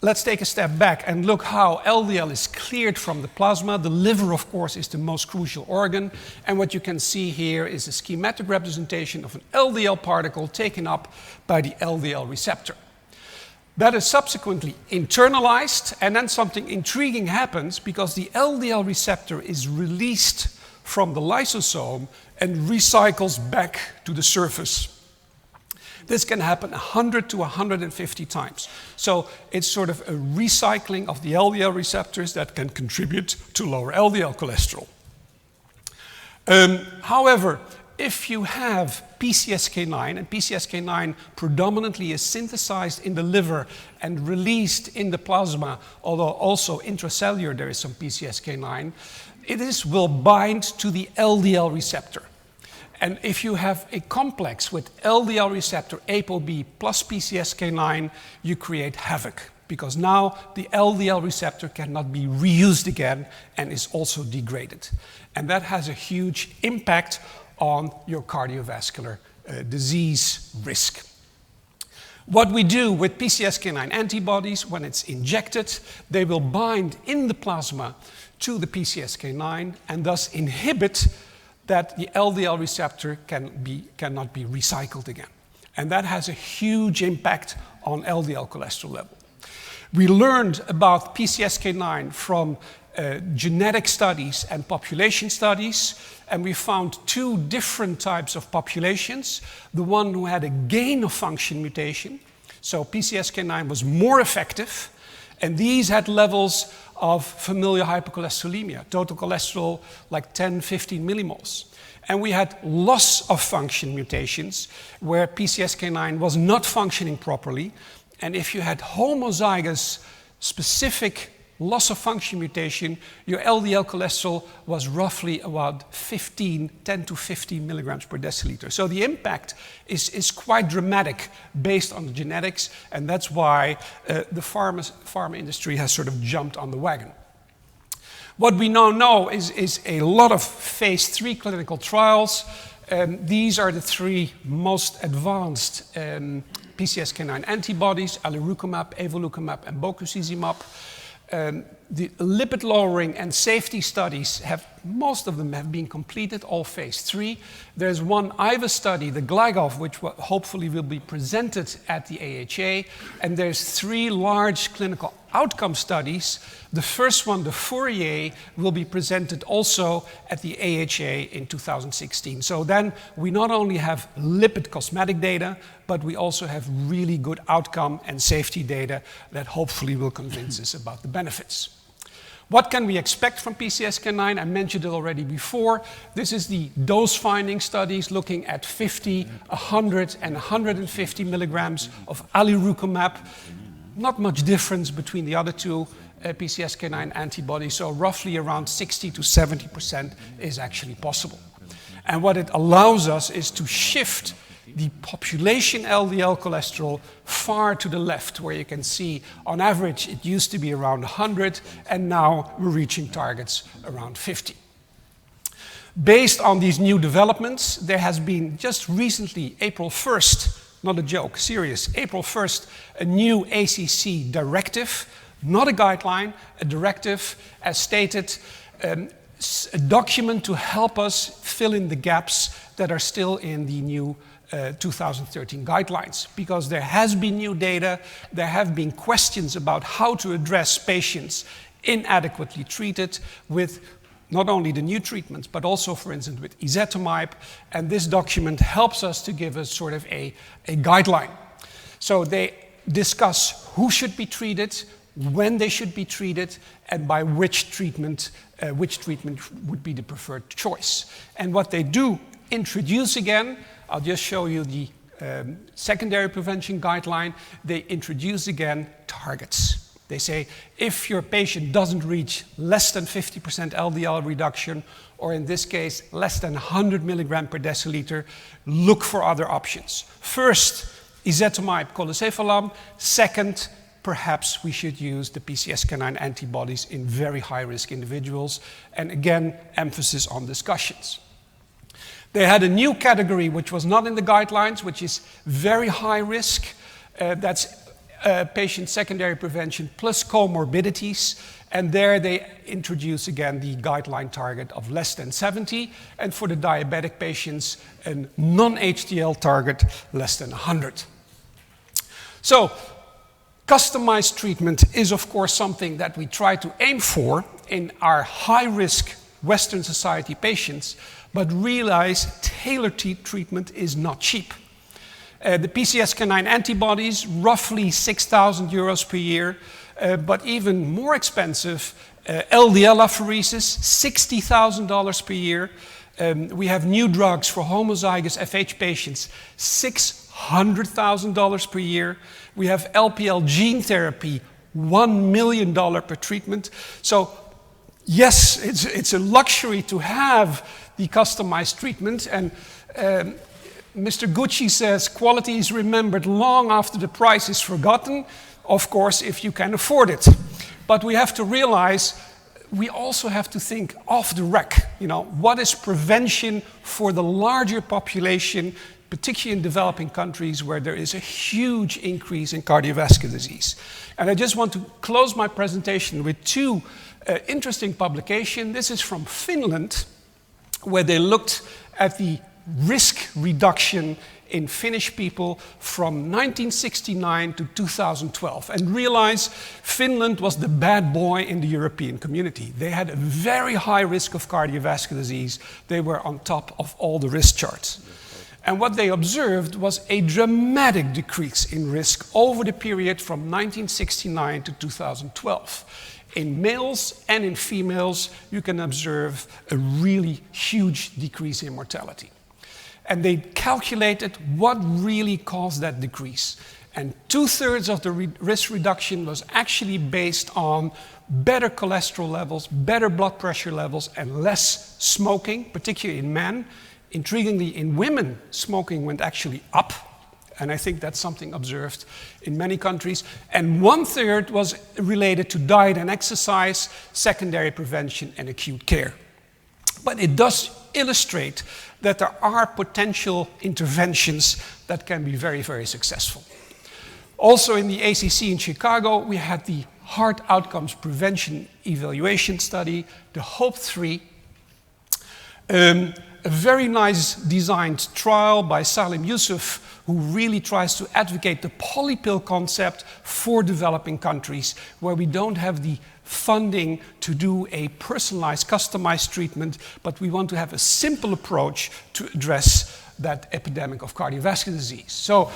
Let's take a step back and look how LDL is cleared from the plasma. The liver, of course, is the most crucial organ. And what you can see here is a schematic representation of an LDL particle taken up by the LDL receptor. That is subsequently internalized, and then something intriguing happens because the LDL receptor is released from the lysosome and recycles back to the surface. This can happen 100 to 150 times. So it's sort of a recycling of the LDL receptors that can contribute to lower LDL cholesterol. However, if you have PCSK9, and PCSK9 predominantly is synthesized in the liver and released in the plasma, although also intracellular there is some PCSK9, it will bind to the LDL receptor. And if you have a complex with LDL receptor ApoB plus PCSK9, you create havoc, because now the LDL receptor cannot be reused again and is also degraded. And that has a huge impact on your cardiovascular disease risk. What we do with PCSK9 antibodies, when it's injected, they will bind in the plasma to the PCSK9 and thus inhibit that the LDL receptor cannot be recycled again. And that has a huge impact on LDL cholesterol level. We learned about PCSK9 from genetic studies and population studies, and we found two different types of populations. The one who had a gain of function mutation, so PCSK9 was more effective, and these had levels of familial hypercholesterolemia, total cholesterol like 10, 15 millimoles. And we had loss of function mutations where PCSK9 was not functioning properly. And if you had homozygous specific loss of function mutation, your LDL cholesterol was roughly about 10 to 15 milligrams per deciliter. So the impact is quite dramatic based on the genetics, and that's why the pharma industry has sort of jumped on the wagon. What we now know is a lot of phase 3 clinical trials. These are the three most advanced PCSK9 antibodies, alirocumab, evolocumab, and bococizumab. The lipid lowering and safety studies most of them have been completed, all phase 3. There's one IVA study, the GLIGOV, which hopefully will be presented at the AHA, and there's 3 large clinical outcome studies. The first one, the Fourier, will be presented also at the AHA in 2016. So then we not only have lipid cosmetic data, but we also have really good outcome and safety data that hopefully will convince us about the benefits. What can we expect from PCSK9? I mentioned it already before. This is the dose-finding studies looking at 50, 100, and 150 milligrams of alirocumab. Not much difference between the other two PCSK9 antibodies, so roughly around 60 to 70% is actually possible. And what it allows us is to shift the population LDL cholesterol far to the left, where you can see on average it used to be around 100, and now we're reaching targets around 50. Based on these new developments, there has been just recently, April 1st, not a joke, serious, April 1st, a new ACC directive, not a guideline, a directive, as stated, a document to help us fill in the gaps that are still in the new 2013 guidelines, because there has been new data, there have been questions about how to address patients inadequately treated with not only the new treatments, but also, for instance, with ezetimibe, and this document helps us to give us sort of a guideline. So they discuss who should be treated, when they should be treated, and by which treatment would be the preferred choice. And what they do introduce again, I'll just show you the secondary prevention guideline. They introduce again targets. They say if your patient doesn't reach less than 50% LDL reduction, or in this case, less than 100 milligram per deciliter, look for other options. First, ezetimibe cholecalciferol. Second, perhaps we should use the PCSK9 antibodies in very high-risk individuals. And again, emphasis on discussions. They had a new category which was not in the guidelines, which is very high risk. That's patient secondary prevention plus comorbidities. And there they introduce again the guideline target of less than 70. And for the diabetic patients, a non-HDL target less than 100. So, customized treatment is of course something that we try to aim for in our high-risk Western society patients, but realize tailored treatment is not cheap. The PCSK9 antibodies, roughly 6,000 euros per year, but even more expensive, LDL apheresis, $60,000 per year. We have new drugs for homozygous FH patients, $600,000 per year. We have LPL gene therapy, $1 million per treatment. So yes, it's a luxury to have the customized treatment. And Mr. Gucci says quality is remembered long after the price is forgotten. Of course, if you can afford it. But we have to realize we also have to think off the rack. You know, what is prevention for the larger population, particularly in developing countries where there is a huge increase in cardiovascular disease. And I just want to close my presentation with two interesting publications. This is from Finland, where they looked at the risk reduction in Finnish people from 1969 to 2012 and realized Finland was the bad boy in the European community. They had a very high risk of cardiovascular disease. They were on top of all the risk charts. And what they observed was a dramatic decrease in risk over the period from 1969 to 2012. In males and in females, you can observe a really huge decrease in mortality. And they calculated what really caused that decrease. And 2/3 of the risk reduction was actually based on better cholesterol levels, better blood pressure levels, and less smoking, particularly in men. Intriguingly, in women, smoking went actually up. And I think that's something observed in many countries. And 1/3 was related to diet and exercise, secondary prevention, and acute care. But it does illustrate that there are potential interventions that can be very, very successful. Also in the ACC in Chicago, we had the Heart Outcomes Prevention Evaluation Study, the HOPE-3, a very nice designed trial by Salim Yusuf, who really tries to advocate the polypill concept for developing countries where we don't have the funding to do a personalized, customized treatment, but we want to have a simple approach to address that epidemic of cardiovascular disease. So,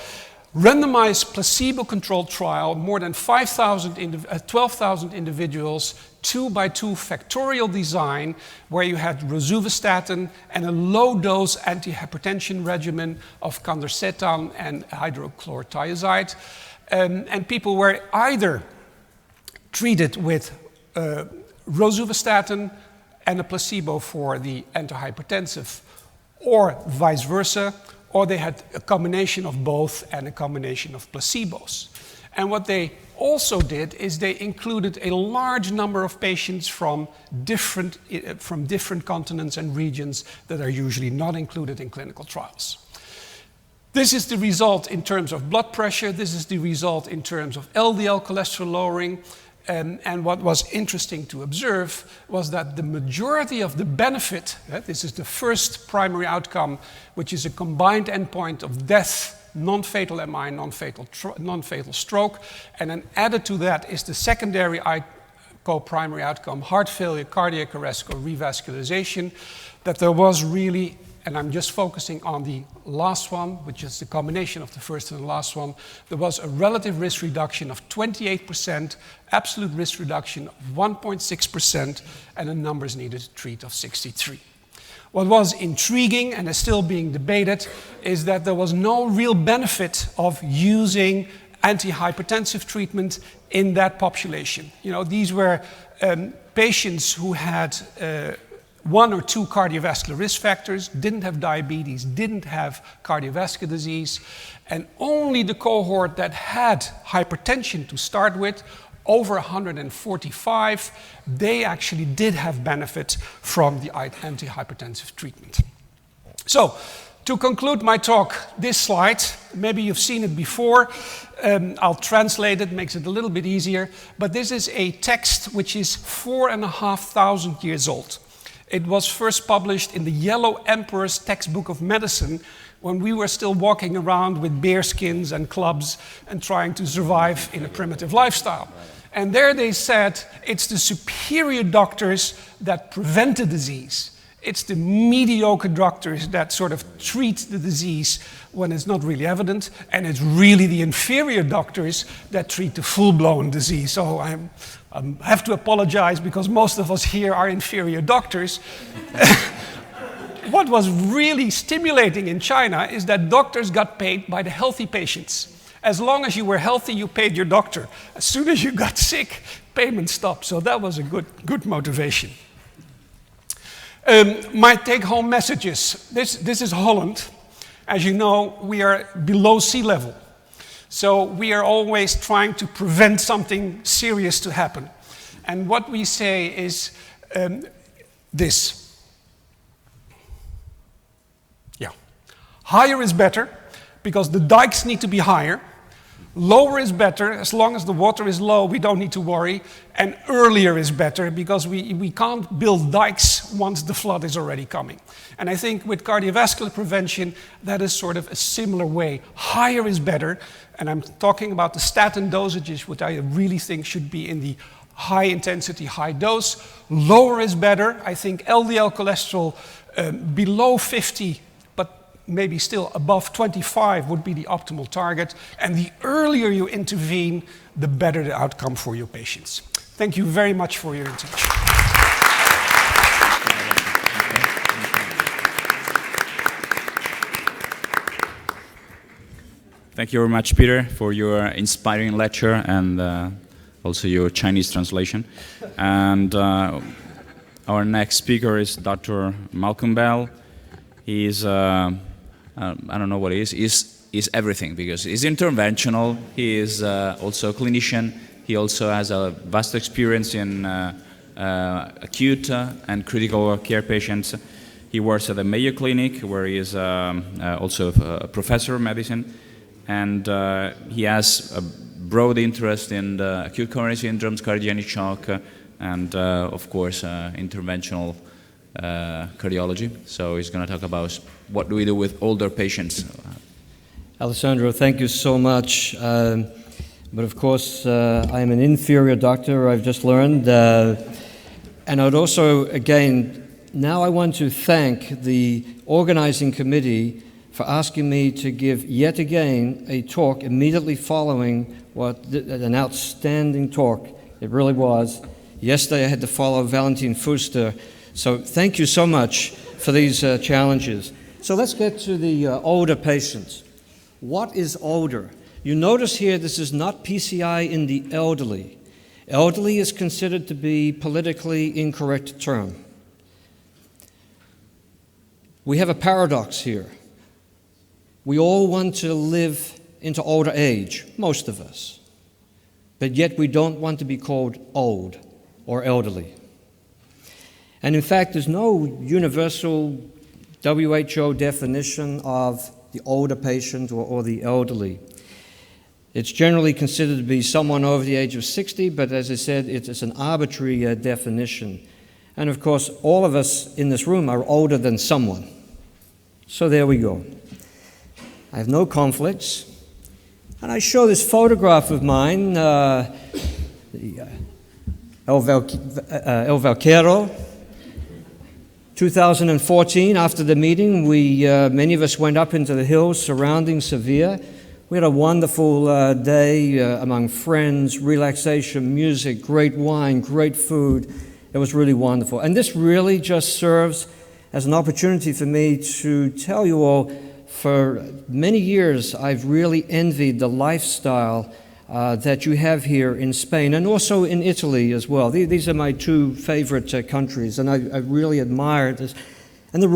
randomized placebo-controlled trial, more than 12,000 individuals, 2x2 factorial design, where you had rosuvastatin and a low-dose antihypertension regimen of candocetan and hydrochlorothiazide. And people were either treated with rosuvastatin and a placebo for the antihypertensive, or vice versa, or they had a combination of both and a combination of placebos. And what they also did is they included a large number of patients from different continents and regions that are usually not included in clinical trials. This is the result in terms of blood pressure. This is the result in terms of LDL cholesterol lowering. And what was interesting to observe was that the majority of the benefit, this is the first primary outcome, which is a combined endpoint of death, non-fatal MI, non-fatal stroke, and then added to that is the secondary co-primary outcome, heart failure, cardiac arrest, or revascularization, that there was really, and I'm just focusing on the last one, which is the combination of the first and the last one, there was a relative risk reduction of 28%, absolute risk reduction of 1.6%, and the numbers needed to treat of 63. What was intriguing and is still being debated is that there was no real benefit of using antihypertensive treatment in that population. You know, these were patients who had one or two cardiovascular risk factors, didn't have diabetes, didn't have cardiovascular disease, and only the cohort that had hypertension to start with, over 145, they actually did have benefit from the antihypertensive treatment. So, to conclude my talk, this slide, Maybe you've seen it before. I'll translate it, makes it a little bit easier. But this is a text which is 4,500 years old. It was first published in the Yellow Emperor's Textbook of Medicine when we were still walking around with bearskins and clubs and trying to survive in a primitive lifestyle. And there they said, it's the superior doctors that prevent the disease. It's the mediocre doctors that sort of treat the disease when it's not really evident, and it's really the inferior doctors that treat the full-blown disease. So I have to apologize because most of us here are inferior doctors. What was really stimulating in China is that doctors got paid by the healthy patients. As long as you were healthy, you paid your doctor. As soon as you got sick, payment stopped. So that was a good motivation. My take-home messages. This is Holland. As you know, we are below sea level. So we are always trying to prevent something serious to happen. And what we say is this. Yeah. Higher is better, because the dikes need to be higher. Lower is better, as long as the water is low, we don't need to worry. And earlier is better, because we can't build dikes once the flood is already coming. And I think with cardiovascular prevention, that is sort of a similar way. Higher is better, and I'm talking about the statin dosages, which I really think should be in the high intensity, high dose. Lower is better. I think LDL cholesterol below 50, maybe still above 25 would be the optimal target. And the earlier you intervene, the better the outcome for your patients. Thank you very much for your attention. Thank you very much, Peter, for your inspiring lecture and also your Chinese translation. And our next speaker is Dr. Malcolm Bell. He's I don't know what he is. He's everything, because he's interventional. He is also a clinician. He also has a vast experience in acute and critical care patients. He works at the Mayo Clinic, where he is also a professor of medicine. And he has a broad interest in the acute coronary syndromes, cardiogenic shock, and of course, interventional cardiology. So he's going to talk about what do we do with older patients. Alessandro, thank you so much. But of course, I am an inferior doctor, I've just learned. And I'd also, again, now I want to thank the organizing committee for asking me to give yet again a talk immediately following an outstanding talk. It really was. Yesterday I had to follow Valentin Fuster. So thank you so much for these challenges. So let's get to the older patients. What is older? You notice here this is not PCI in the elderly. Elderly is considered to be politically incorrect term. We have a paradox here. We all want to live into older age, most of us, but yet we don't want to be called old or elderly. And in fact, there's no universal WHO definition of the older patient or the elderly. It's generally considered to be someone over the age of 60, but as I said, it's an arbitrary definition. And of course, all of us in this room are older than someone. So there we go. I have no conflicts. And I show this photograph of mine, El Valquero, 2014. After the meeting, many of us went up into the hills surrounding Sevilla. We had a wonderful day among friends, relaxation, music, great wine, great food. It was really wonderful. And this really just serves as an opportunity for me to tell you all, for many years, I've really envied the lifestyle that you have here in Spain and also in Italy as well. These are my two favorite countries, and I really admire this. And the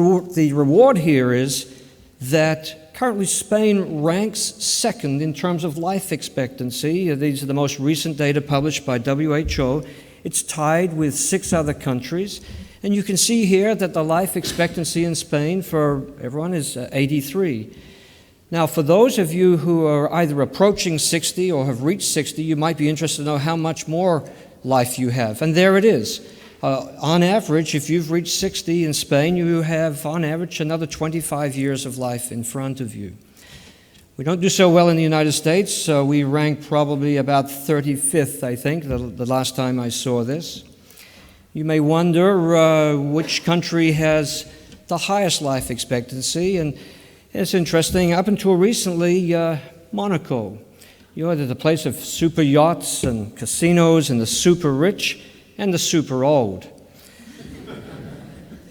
reward here is that currently Spain ranks second in terms of life expectancy. These are the most recent data published by WHO. It's tied with 6 other countries. And you can see here that the life expectancy in Spain for everyone is 83. Now, for those of you who are either approaching 60 or have reached 60, you might be interested to know how much more life you have. And there it is. On average, if you've reached 60 in Spain, you have, on average, another 25 years of life in front of you. We don't do so well in the United States, so we rank probably about 35th, I think, the last time I saw this. You may wonder which country has the highest life expectancy, and it's interesting, up until recently, Monaco. You know, they're the place of super yachts and casinos and the super rich and the super old.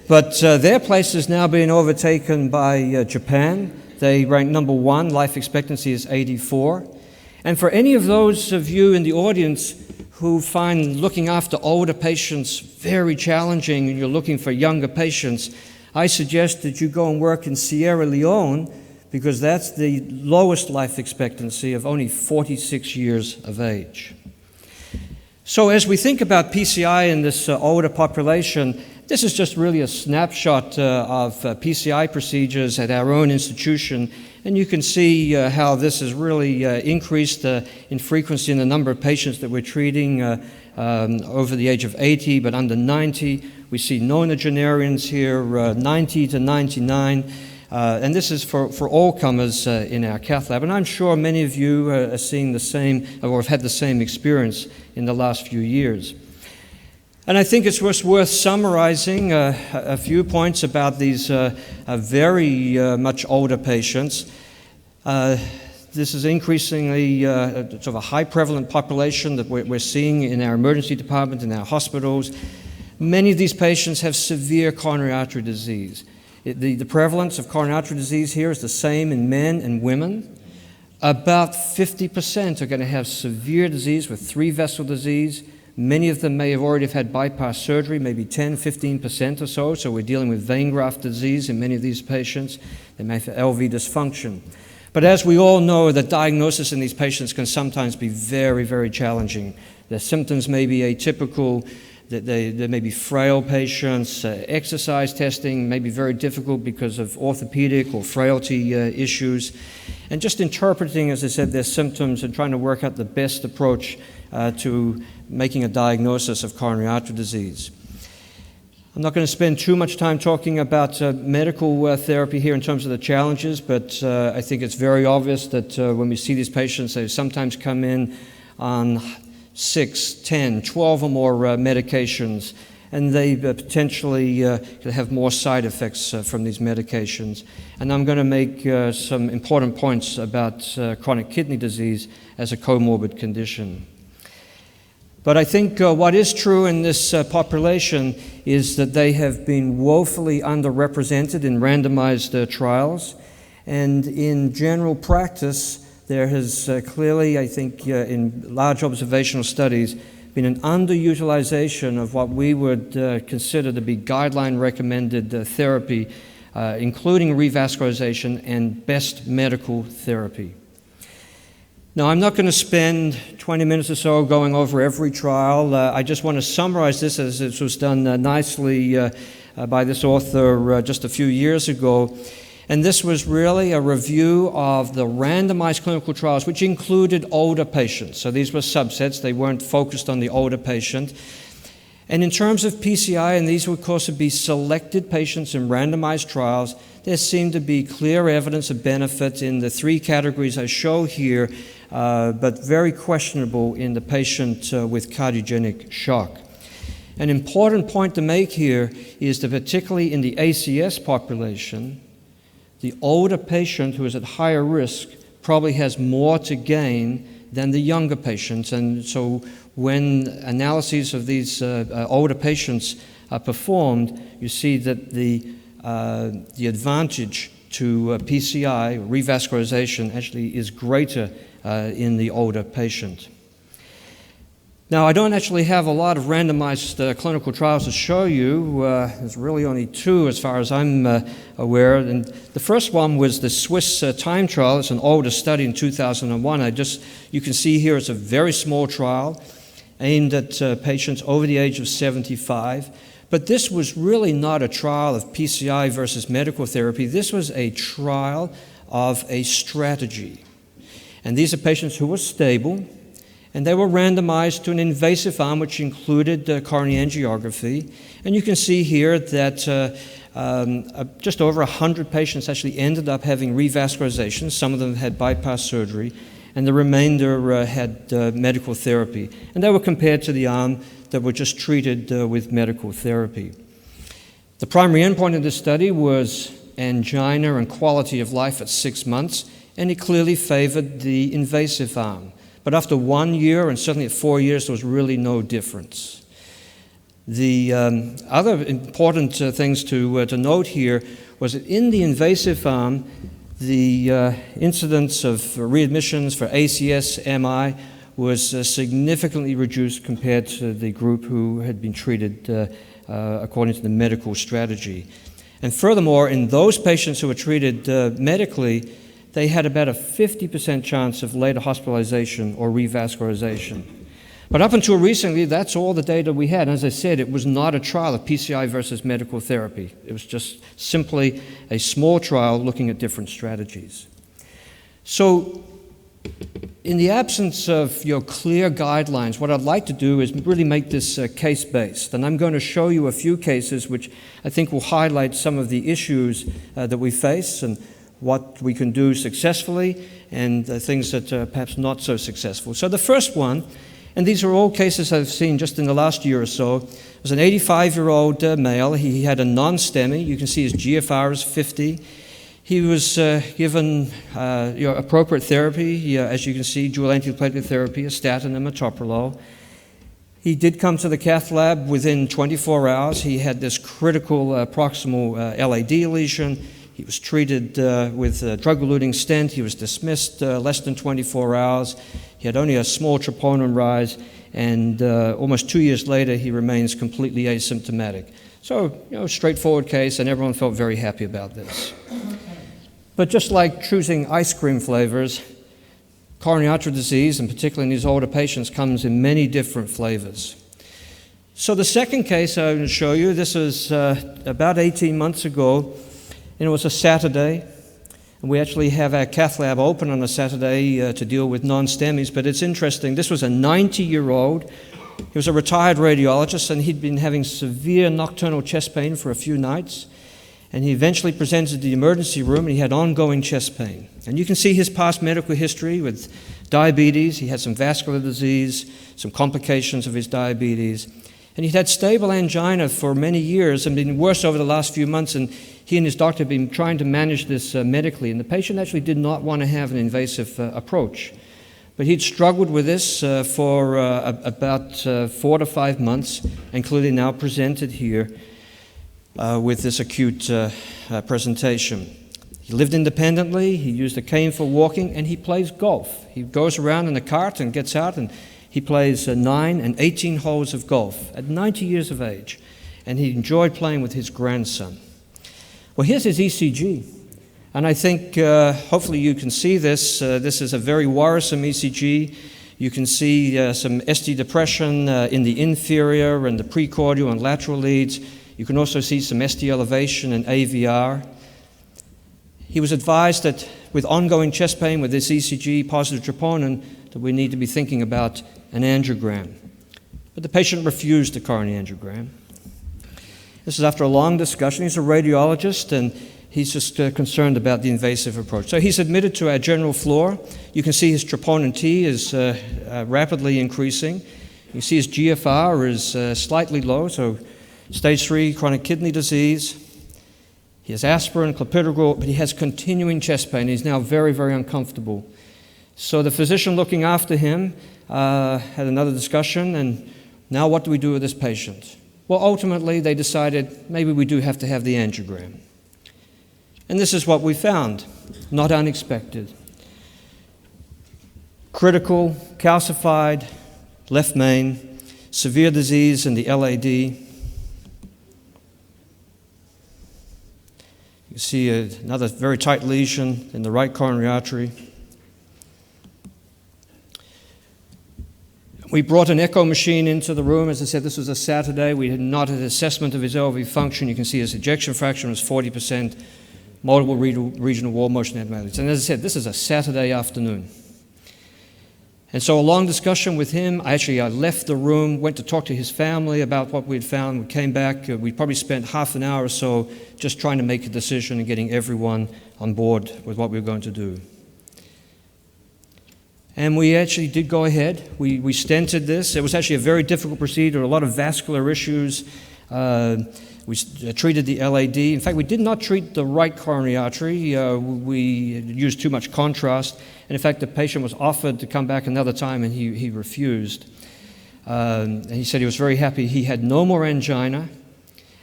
But their place is now being overtaken by Japan. They rank number 1, life expectancy is 84. And for any of those of you in the audience who find looking after older patients very challenging and you're looking for younger patients, I suggest that you go and work in Sierra Leone, because that's the lowest life expectancy of only 46 years of age. So as we think about PCI in this older population, this is just really a snapshot of PCI procedures at our own institution, and you can see how this has really increased in frequency in the number of patients that we're treating over the age of 80, but under 90. We see nonagenarians here, 90 to 99. And this is for all comers in our cath lab. And I'm sure many of you are seeing the same, or have had the same experience in the last few years. And I think it's worth summarizing a few points about these very much older patients. This is increasingly sort of a high prevalent population that we're seeing in our emergency department, in our hospitals. Many of these patients have severe coronary artery disease. The prevalence of coronary artery disease here is the same in men and women. About 50% are going to have severe disease with 3-vessel disease. Many of them may have already had bypass surgery, maybe 10, 15% or so. So we're dealing with vein graft disease in many of these patients. They may have LV dysfunction. But as we all know, the diagnosis in these patients can sometimes be very, very challenging. Their symptoms may be atypical. There may be frail patients. Exercise testing may be very difficult because of orthopedic or frailty issues. And just interpreting, as I said, their symptoms and trying to work out the best approach to making a diagnosis of coronary artery disease. I'm not going to spend too much time talking about medical therapy here in terms of the challenges, but I think it's very obvious that when we see these patients, they sometimes come in on 6, 10, 12 or more medications, and they potentially have more side effects from these medications. And I'm going to make some important points about chronic kidney disease as a comorbid condition. But I think what is true in this population is that they have been woefully underrepresented in randomized trials, and in general practice, there has clearly, I think, in large observational studies, been an underutilization of what we would consider to be guideline-recommended therapy, including revascularization and best medical therapy. Now, I'm not going to spend 20 minutes or so going over every trial. I just want to summarize this, as it was done nicely by this author just a few years ago. And this was really a review of the randomized clinical trials, which included older patients. So these were subsets. They weren't focused on the older patient. And in terms of PCI, and these would, of course, be selected patients in randomized trials, there seemed to be clear evidence of benefit in the 3 categories I show here, but very questionable in the patient with cardiogenic shock. An important point to make here is that particularly in the ACS population, the older patient who is at higher risk probably has more to gain than the younger patients. And so when analyses of these older patients are performed, you see that the advantage to PCI, revascularization, actually is greater in the older patient. Now, I don't actually have a lot of randomized clinical trials to show you. There's really only 2 as far as I'm aware. And the first one was the Swiss time trial. It's an older study in 2001. You can see here it's a very small trial aimed at patients over the age of 75. But this was really not a trial of PCI versus medical therapy. This was a trial of a strategy. And these are patients who were stable, and they were randomized to an invasive arm which included coronary angiography. And you can see here that just over 100 patients actually ended up having revascularization. Some of them had bypass surgery, and the remainder had medical therapy. And they were compared to the arm that were just treated with medical therapy. The primary endpoint of this study was angina and quality of life at 6 months, and it clearly favored the invasive arm. But after 1 year, and certainly at 4 years, there was really no difference. The other important things to note here was that in the invasive arm, the incidence of readmissions for ACS, MI was significantly reduced compared to the group who had been treated according to the medical strategy. And furthermore, in those patients who were treated medically, they had about a 50% chance of later hospitalization or revascularization. But up until recently, that's all the data we had. As I said, it was not a trial of PCI versus medical therapy. It was just simply a small trial looking at different strategies. So, in the absence of clear guidelines, what I'd like to do is really make this case-based. And I'm going to show you a few cases which I think will highlight some of the issues that we face and what we can do successfully and things that are perhaps not so successful. So the first one, and these are all cases I've seen just in the last year or so, was an 85-year-old male. He had a non-STEMI. You can see his GFR is 50. He was given appropriate therapy, as you can see, dual antiplatelet therapy, a statin and metoprolol. He did come to the cath lab within 24 hours. He had this critical proximal LAD lesion. He was treated with a drug-eluting stent. He was dismissed less than 24 hours. He had only a small troponin rise, and almost 2 years later, he remains completely asymptomatic. So, straightforward case, and everyone felt very happy about this. But just like choosing ice cream flavors, coronary artery disease, and particularly in these older patients, comes in many different flavors. So the second case I'm going to show you, this was about 18 months ago, and it was a Saturday. And we actually have our cath lab open on a Saturday to deal with non-STEMIs, but it's interesting. This was a 90-year-old. He was a retired radiologist, and he'd been having severe nocturnal chest pain for a few nights. And he eventually presented to the emergency room, and he had ongoing chest pain. And you can see his past medical history with diabetes. He had some vascular disease, some complications of his diabetes. And he'd had stable angina for many years and been worse over the last few months. And he and his doctor had been trying to manage this medically. And the patient actually did not want to have an invasive approach. But he'd struggled with this for about 4 to 5 months, and clearly now presented here with this acute presentation. He lived independently, he used a cane for walking, and he plays golf. He goes around in a cart and gets out, and he plays 9 and 18 holes of golf at 90 years of age, and he enjoyed playing with his grandson. Well, here's his ECG, and I think hopefully you can see this. This is a very worrisome ECG. You can see some ST depression in the inferior and the precordial and lateral leads. You can also see some ST elevation and AVR. He was advised that with ongoing chest pain with this ECG positive troponin that we need to be thinking about an angiogram. But the patient refused the coronary angiogram. This is after a long discussion. He's a radiologist, and he's just concerned about the invasive approach. So he's admitted to our general floor. You can see his troponin T is rapidly increasing. You see his GFR is slightly low, so Stage 3 chronic kidney disease. He has aspirin, clopidogrel, but he has continuing chest pain. He's now very, very uncomfortable. So the physician looking after him had another discussion, and now what do we do with this patient? Well, ultimately, they decided maybe we do have to have the angiogram. And this is what we found, not unexpected. Critical, calcified, left main, severe disease in the LAD. You see another very tight lesion in the right coronary artery. We brought an echo machine into the room. As I said, this was a Saturday. We had not had an assessment of his LV function. You can see his ejection fraction was 40%. multiple regional wall motion abnormalities. And as I said, this is a Saturday afternoon. And so a long discussion with him. I left the room, went to talk to his family about what we'd found. We came back. We probably spent half an hour or so just trying to make a decision and getting everyone on board with what we were going to do. And we actually did go ahead. We stented this. It was actually a very difficult procedure, a lot of vascular issues. We treated the LAD. In fact, we did not treat the right coronary artery. We used too much contrast. And in fact, the patient was offered to come back another time, and he refused. And he said he was very happy. He had no more angina.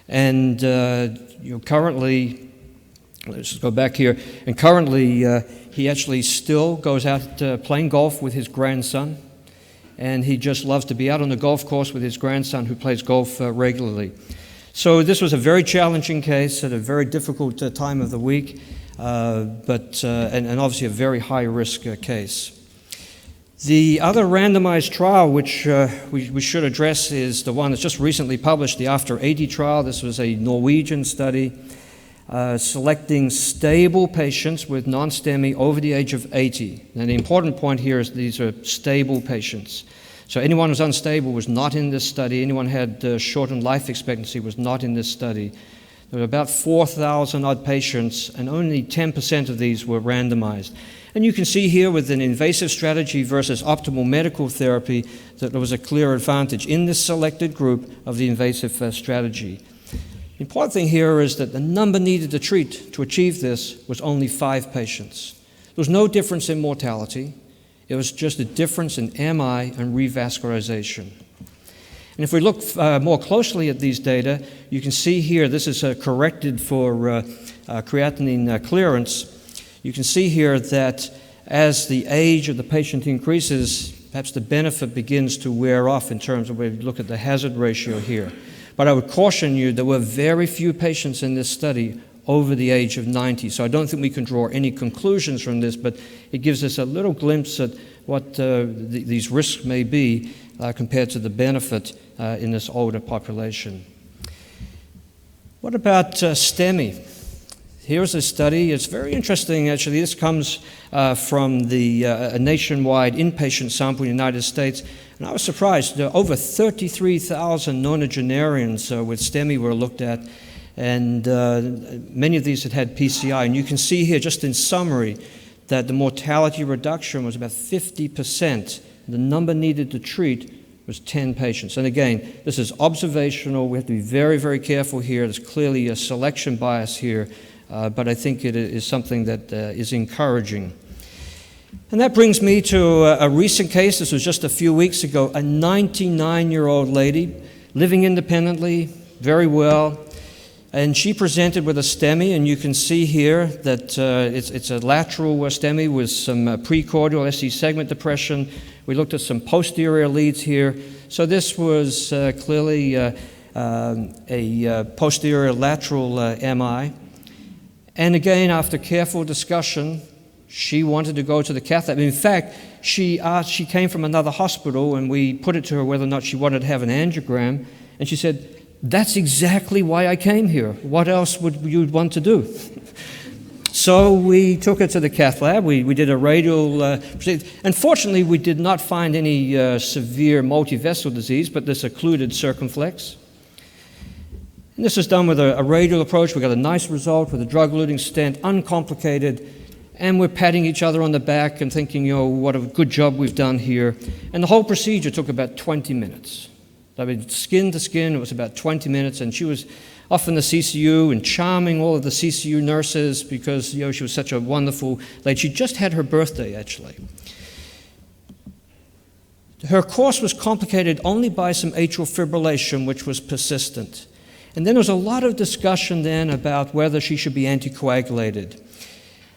And currently, let's just go back here. And currently, he actually still goes out playing golf with his grandson. And he just loves to be out on the golf course with his grandson, who plays golf regularly. So this was a very challenging case at a very difficult time of the week, but obviously a very high-risk case. The other randomized trial, which we should address, is the one that's just recently published, the After 80 trial. This was a Norwegian study selecting stable patients with non-STEMI over the age of 80. And the important point here is these are stable patients. So anyone who was unstable was not in this study. Anyone who had shortened life expectancy was not in this study. There were about 4,000 odd patients, and only 10% of these were randomized. And you can see here with an invasive strategy versus optimal medical therapy that there was a clear advantage in this selected group of the invasive strategy. The important thing here is that the number needed to treat to achieve this was only 5 patients. There was no difference in mortality. It was just a difference in MI and revascularization. And if we look more closely at these data, you can see here, this is corrected for creatinine clearance. You can see here that as the age of the patient increases, perhaps the benefit begins to wear off in terms of when we look at the hazard ratio here. But I would caution you, there were very few patients in this study over the age of 90. So I don't think we can draw any conclusions from this, but it gives us a little glimpse at what these risks may be compared to the benefit in this older population. What about STEMI? Here's a study. It's very interesting, actually. This comes from a nationwide inpatient sample in the United States. And I was surprised. Over 33,000 nonagenarians with STEMI were looked at. And many of these had PCI. And you can see here, just in summary, that the mortality reduction was about 50%. The number needed to treat was 10 patients. And again, this is observational. We have to be very, very careful here. There's clearly a selection bias here, but I think it is something that is encouraging. And that brings me to a recent case. This was just a few weeks ago. A 99-year-old lady living independently, very well. And she presented with a STEMI, and you can see here that it's a lateral STEMI with some precordial SC segment depression. We looked at some posterior leads here. So this was clearly a posterior lateral MI. And again, after careful discussion, she wanted to go to the cath lab. In fact, she came from another hospital, and we put it to her whether or not she wanted to have an angiogram. And she said, "That's exactly why I came here. What else would you want to do?" So we took her to the cath lab. We did a radial procedure. Unfortunately, we did not find any severe multivessel disease, but this occluded circumflex. And this was done with a radial approach. We got a nice result with a drug-eluting stent, uncomplicated, and we're patting each other on the back and thinking, what a good job we've done here. And the whole procedure took about 20 minutes. I mean, skin to skin, it was about 20 minutes, and she was off in the CCU and charming all of the CCU nurses because, she was such a wonderful lady. She just had her birthday, actually. Her course was complicated only by some atrial fibrillation, which was persistent. And then there was a lot of discussion then about whether she should be anticoagulated.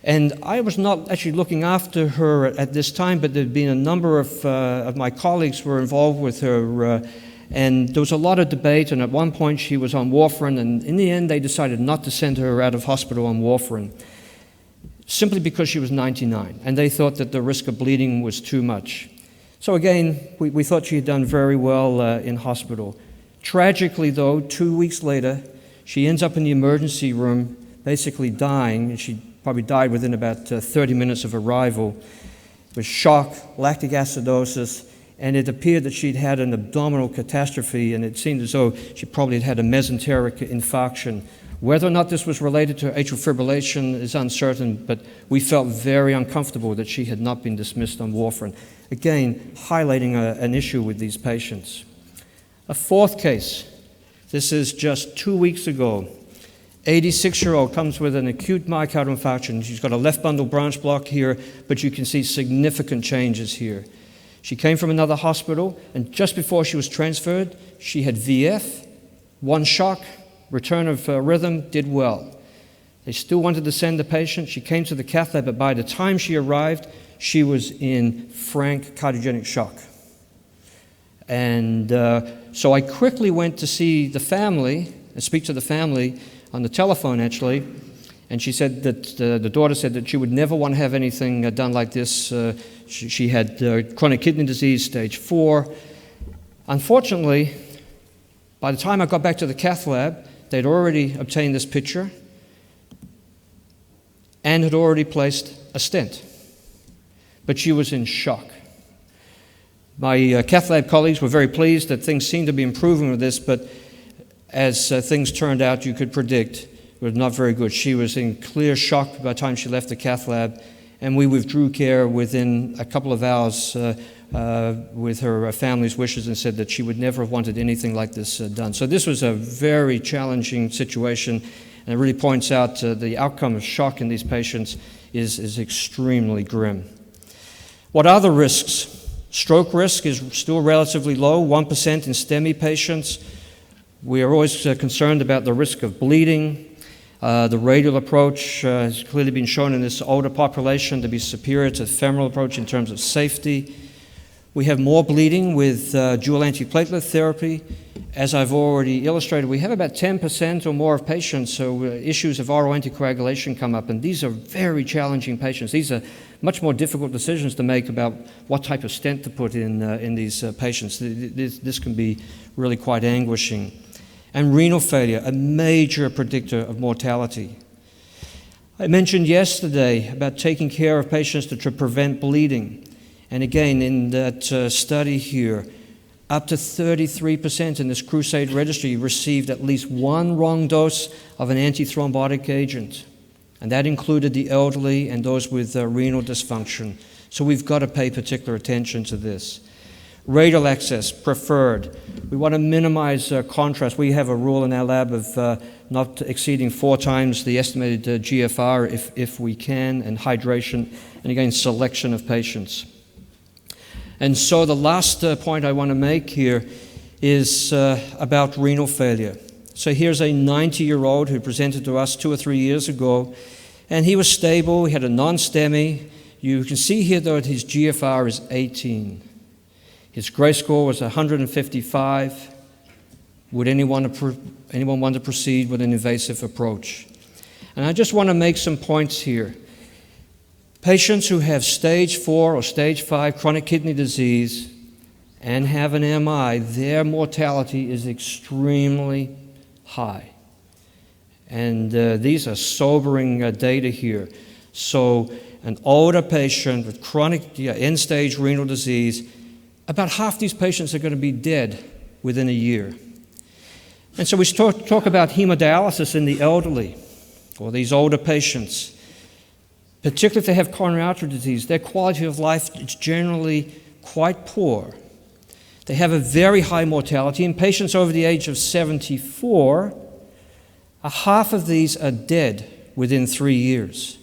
And I was not actually looking after her at this time, but there had been a number of my colleagues who were involved with her, and there was a lot of debate, and at one point she was on warfarin, and in the end they decided not to send her out of hospital on warfarin, simply because she was 99, and they thought that the risk of bleeding was too much. So again, we thought she had done very well in hospital. Tragically though, 2 weeks later, she ends up in the emergency room basically dying, and she probably died within about 30 minutes of arrival, with shock, lactic acidosis, and it appeared that she'd had an abdominal catastrophe, and it seemed as though she probably had had a mesenteric infarction. Whether or not this was related to atrial fibrillation is uncertain, but we felt very uncomfortable that she had not been dismissed on warfarin. Again, highlighting an issue with these patients. A fourth case, this is just 2 weeks ago. 86-year-old comes with an acute myocardial infarction. She's got a left bundle branch block here, but you can see significant changes here. She came from another hospital, and just before she was transferred, she had VF, one shock, return of rhythm, did well. They still wanted to send the patient. She came to the cath lab, but by the time she arrived, she was in frank cardiogenic shock. And so I quickly went to see the family, and speak to the family on the telephone actually, and she said that the daughter said that she would never want to have anything done like this. She had chronic kidney disease, stage 4. Unfortunately, by the time I got back to the cath lab, they'd already obtained this picture and had already placed a stent. But she was in shock. My cath lab colleagues were very pleased that things seemed to be improving with this, but as things turned out, you could predict, it was not very good. She was in clear shock by the time she left the cath lab, and we withdrew care within a couple of hours with her family's wishes and said that she would never have wanted anything like this done. So this was a very challenging situation, and it really points out the outcome of shock in these patients is extremely grim. What are the risks? Stroke risk is still relatively low, 1% in STEMI patients. We are always concerned about the risk of bleeding. The radial approach has clearly been shown in this older population to be superior to the femoral approach in terms of safety. We have more bleeding with dual antiplatelet therapy. As I've already illustrated, we have about 10% or more of patients, so issues of oral anticoagulation come up, and these are very challenging patients. These are much more difficult decisions to make about what type of stent to put in these patients. This can be really quite anguishing. And renal failure, a major predictor of mortality. I mentioned yesterday about taking care of patients to prevent bleeding. And again, in that study here, up to 33% in this Crusade registry received at least one wrong dose of an antithrombotic agent. And that included the elderly and those with renal dysfunction. So we've got to pay particular attention to this. Radial access, preferred. We want to minimize contrast. We have a rule in our lab of not exceeding 4 times the estimated GFR if we can, and hydration, and again, selection of patients. And so the last point I want to make here is about renal failure. So here's a 90-year-old who presented to us 2 or 3 years ago, and he was stable. He had a non-STEMI. You can see here, though, that his GFR is 18. His gray score was 155. Would anyone want to proceed with an invasive approach? And I just want to make some points here. Patients who have stage 4 or stage 5 chronic kidney disease and have an MI, their mortality is extremely high. And these are sobering data here. So an older patient with chronic end-stage renal disease, about half these patients are going to be dead within a year. And so we talk about hemodialysis in the elderly or these older patients. Particularly if they have coronary artery disease, their quality of life is generally quite poor. They have a very high mortality. In patients over the age of 74, half of these are dead within 3 years.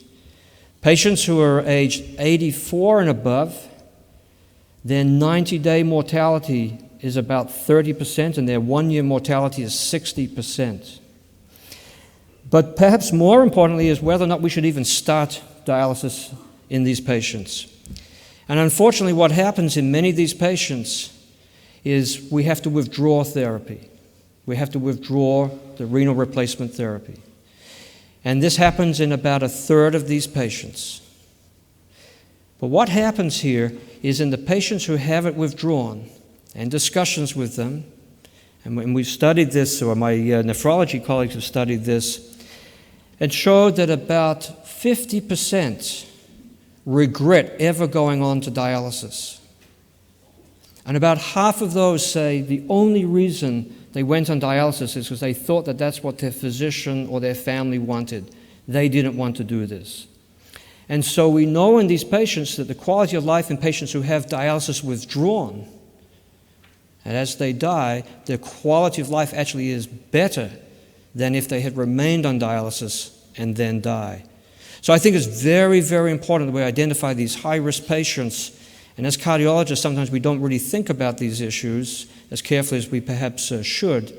Patients who are aged 84 and above, their 90-day mortality is about 30%, and their 1-year mortality is 60%. But perhaps more importantly is whether or not we should even start dialysis in these patients. And unfortunately, what happens in many of these patients is we have to withdraw therapy. We have to withdraw the renal replacement therapy. And this happens in about 1/3 of these patients. But what happens here is in the patients who have it withdrawn, and discussions with them, and we've studied this, or my nephrology colleagues have studied this, It showed that about 50% regret ever going on to dialysis. And about half of those say the only reason they went on dialysis is because they thought that that's what their physician or their family wanted. They didn't want to do this. And so we know in these patients that the quality of life in patients who have dialysis withdrawn, and as they die, their quality of life actually is better than if they had remained on dialysis and then die. So I think it's very, very important that we identify these high-risk patients. And as cardiologists, sometimes we don't really think about these issues as carefully as we perhaps should.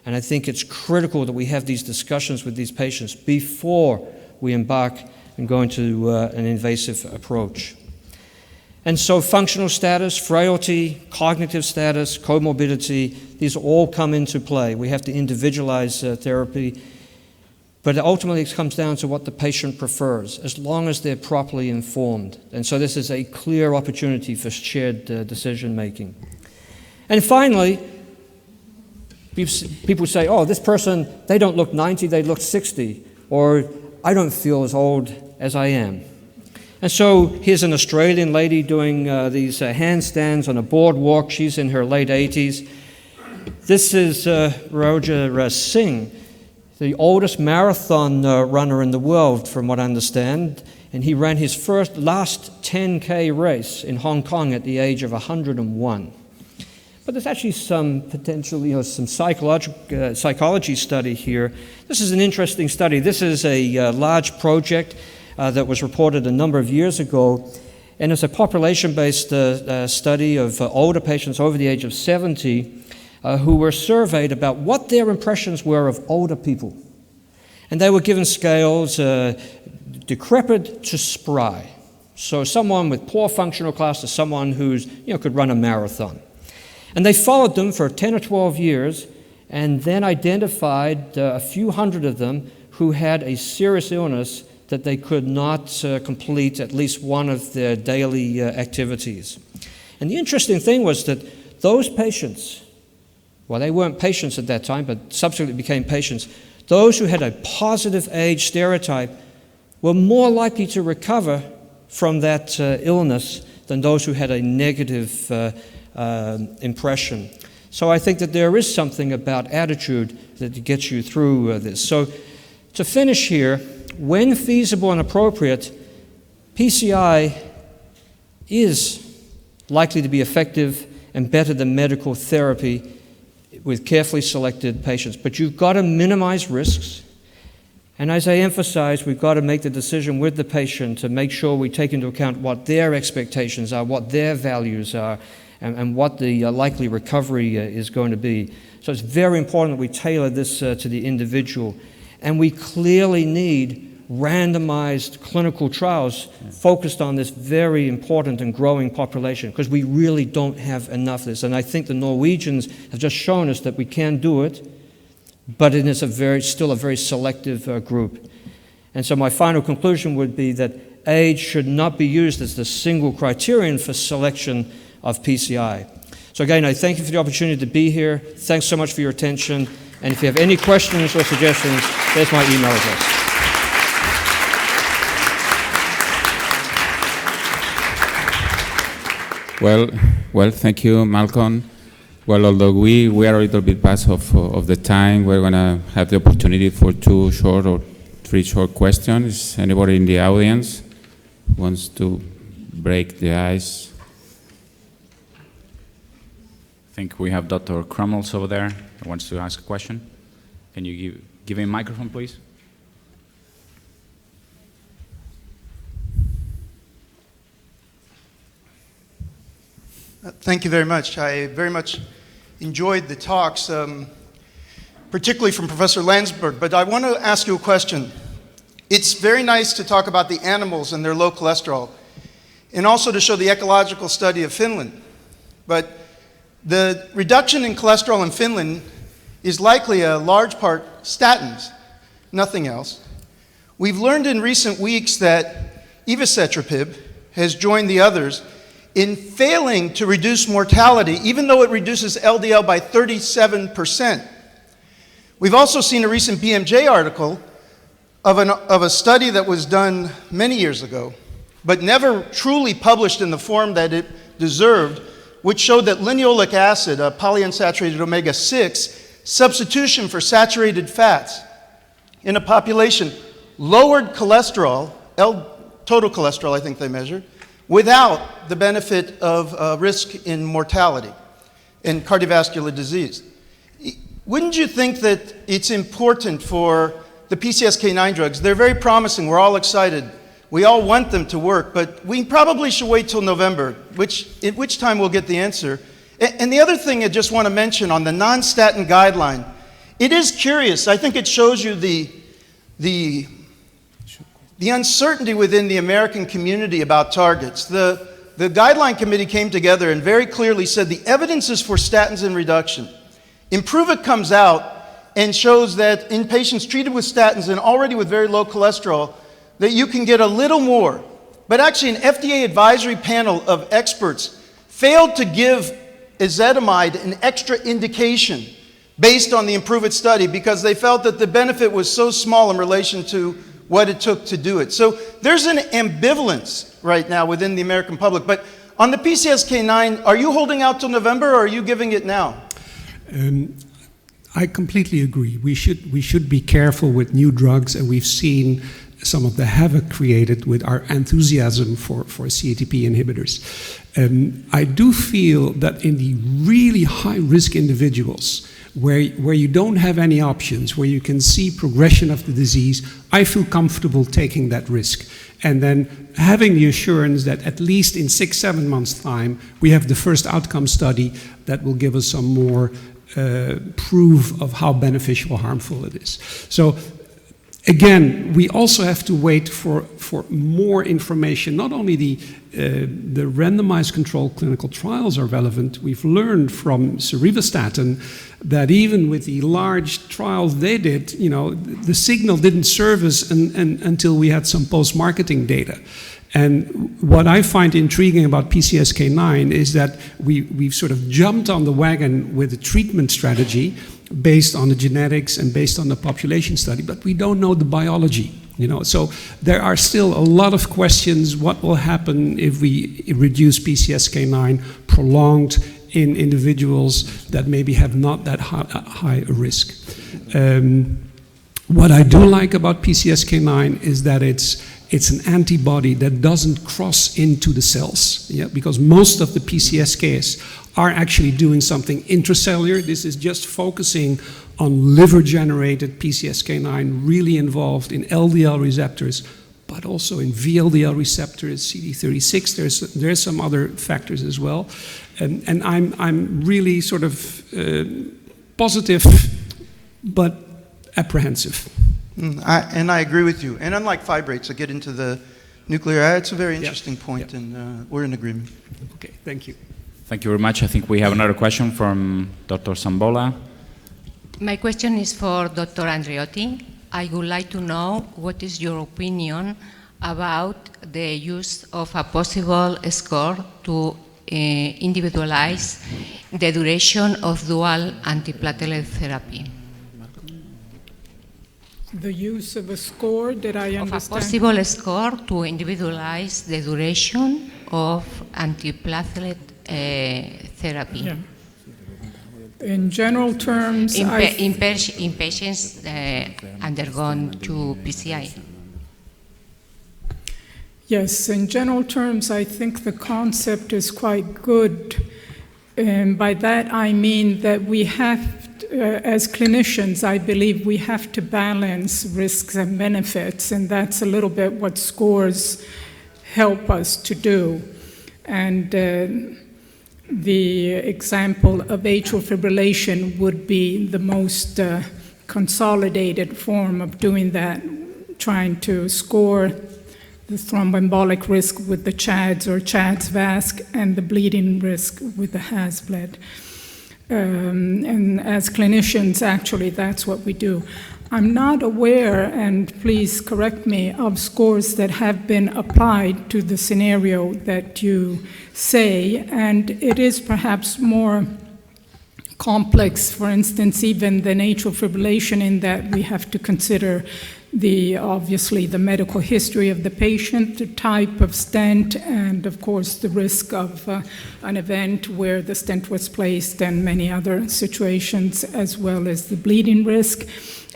And I think it's critical that we have these discussions with these patients before we embark and go into an invasive approach. And so functional status, frailty, cognitive status, comorbidity, these all come into play. We have to individualize therapy. But ultimately, it comes down to what the patient prefers, as long as they're properly informed. And so this is a clear opportunity for shared decision-making. And finally, people say, oh, this person, they don't look 90, they look 60. Or, I don't feel as old as I am. And so here's an Australian lady doing these handstands on a boardwalk. She's in her late 80s. This is Roger Singh, the oldest marathon runner in the world, from what I understand, and he ran his last 10K race in Hong Kong at the age of 101. But there's actually some potential, some psychology study here. This is an interesting study. This is a large project that was reported a number of years ago, and it's a population-based study of older patients over the age of 70 who were surveyed about what their impressions were of older people. And they were given scales, decrepit to spry. So someone with poor functional class to someone who's, could run a marathon. And they followed them for 10 or 12 years and then identified a few hundred of them who had a serious illness that they could not complete at least one of their daily activities. And the interesting thing was that those patients, well, they weren't patients at that time, but subsequently became patients. Those who had a positive age stereotype were more likely to recover from that illness than those who had a negative impression. So I think that there is something about attitude that gets you through this. So to finish here, when feasible and appropriate, PCI is likely to be effective and better than medical therapy with carefully selected patients. But you've got to minimize risks. And as I emphasize, we've got to make the decision with the patient to make sure we take into account what their expectations are, what their values are, and what the likely recovery is going to be. So it's very important that we tailor this to the individual. And we clearly need randomized clinical trials focused on this very important and growing population, because we really don't have enough of this. And I think the Norwegians have just shown us that we can do it, but it is still a very selective group. And so my final conclusion would be that age should not be used as the single criterion for selection of PCI. So again, I thank you for the opportunity to be here. Thanks so much for your attention. And if you have any questions or suggestions, there's my email address. Well, thank you, Malcolm. Well, although we are a little bit past of the time, we're going to have the opportunity for 2 short or 3 short questions. Anybody in the audience wants to break the ice? I think we have Dr. Crummels over there who wants to ask a question. Can you give him a microphone, please? Thank you very much. I very much enjoyed the talks, particularly from Professor Lansberg, but I want to ask you a question. It's very nice to talk about the animals and their low cholesterol, and also to show the ecological study of Finland. But the reduction in cholesterol in Finland is likely a large part statins, nothing else. We've learned in recent weeks that evacetrapib has joined the others in failing to reduce mortality, even though it reduces LDL by 37%. We've also seen a recent BMJ article of a study that was done many years ago, but never truly published in the form that it deserved, which showed that linoleic acid, a polyunsaturated omega-6, substitution for saturated fats in a population lowered cholesterol, total cholesterol I think they measured, without the benefit of risk in mortality and cardiovascular disease. Wouldn't you think that it's important for the PCSK9 drugs? They're very promising, we're all excited, we all want them to work, but we probably should wait till November, at which time we'll get the answer. And the other thing I just want to mention on the non-statin guideline, it is curious, I think it shows you the uncertainty within the American community about targets. The guideline committee came together and very clearly said the evidence is for statins in reduction. Improve It comes out and shows that in patients treated with statins and already with very low cholesterol, that you can get a little more. But actually an FDA advisory panel of experts failed to give ezetimibe an extra indication based on the Improve It study because they felt that the benefit was so small in relation to what it took to do it. So there's an ambivalence right now within the American public. But on the PCSK9, are you holding out till November or are you giving it now? I completely agree. We should be careful with new drugs, and we've seen some of the havoc created with our enthusiasm for CETP inhibitors. I do feel that in the really high-risk individuals, where you don't have any options, where you can see progression of the disease, I feel comfortable taking that risk. And then having the assurance that at least in 6-7 months' time, we have the first outcome study that will give us some more proof of how beneficial or harmful it is. So again, we also have to wait for more information. Not only the randomized controlled clinical trials are relevant, we've learned from cerevastatin that even with the large trials they did, you know, the signal didn't serve us until we had some post-marketing data. And what I find intriguing about PCSK9 is that we've sort of jumped on the wagon with a treatment strategy based on the genetics and based on the population study, but we don't know the biology, you know. So there are still a lot of questions. What will happen if we reduce PCSK9 prolonged in individuals that maybe have not that high a risk? What I do like about PCSK9 is that it's an antibody that doesn't cross into the cells, yeah? Because most of the PCSKs are actually doing something intracellular. This is just focusing on liver-generated PCSK9, really involved in LDL receptors, but also in VLDL receptors, CD36. There's some other factors as well. And I'm really sort of positive, but apprehensive. And I agree with you. And unlike fibrates that get into the nuclear, it's a very interesting point, and we're in agreement. Okay, thank you. Thank you very much. I think we have another question from Dr. Sambola. My question is for Dr. Andreotti. I would like to know what is your opinion about the use of a possible score to individualize the duration of dual antiplatelet therapy. The use of a score, did I understand? Of a possible score to individualize the duration of antiplatelet therapy. Yeah. In general terms, in patients undergone to PCI. Yes, in general terms, I think the concept is quite good. And by that, I mean that we have, as clinicians, I believe we have to balance risks and benefits, and that's a little bit what scores help us to do. And the example of atrial fibrillation would be the most consolidated form of doing that, trying to score the thromboembolic risk with the CHADS or CHADS-VASc and the bleeding risk with the HAS-BLED. And as clinicians, actually, that's what we do. I'm not aware, and please correct me, of scores that have been applied to the scenario that you say, and it is perhaps more complex, for instance, even than atrial fibrillation, in that we have to consider obviously the medical history of the patient, the type of stent, and of course the risk of an event where the stent was placed and many other situations, as well as the bleeding risk.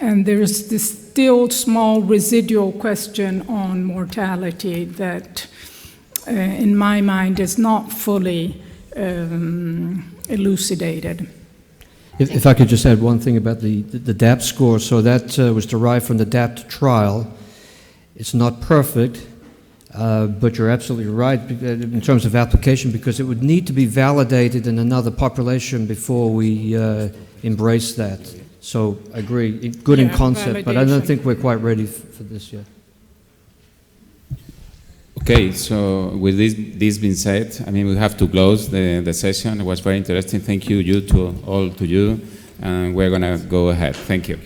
And there's this still small residual question on mortality that, in my mind, is not fully elucidated. If I could just add one thing about the DAPT score. So that was derived from the DAPT trial. It's not perfect, but you're absolutely right in terms of application, because it would need to be validated in another population before we embrace that. So I agree, good in concept, but I don't think we're quite ready for this yet. Okay, so with this being said, I mean, we have to close the session. It was very interesting. Thank you, all to you, and we're going to go ahead. Thank you.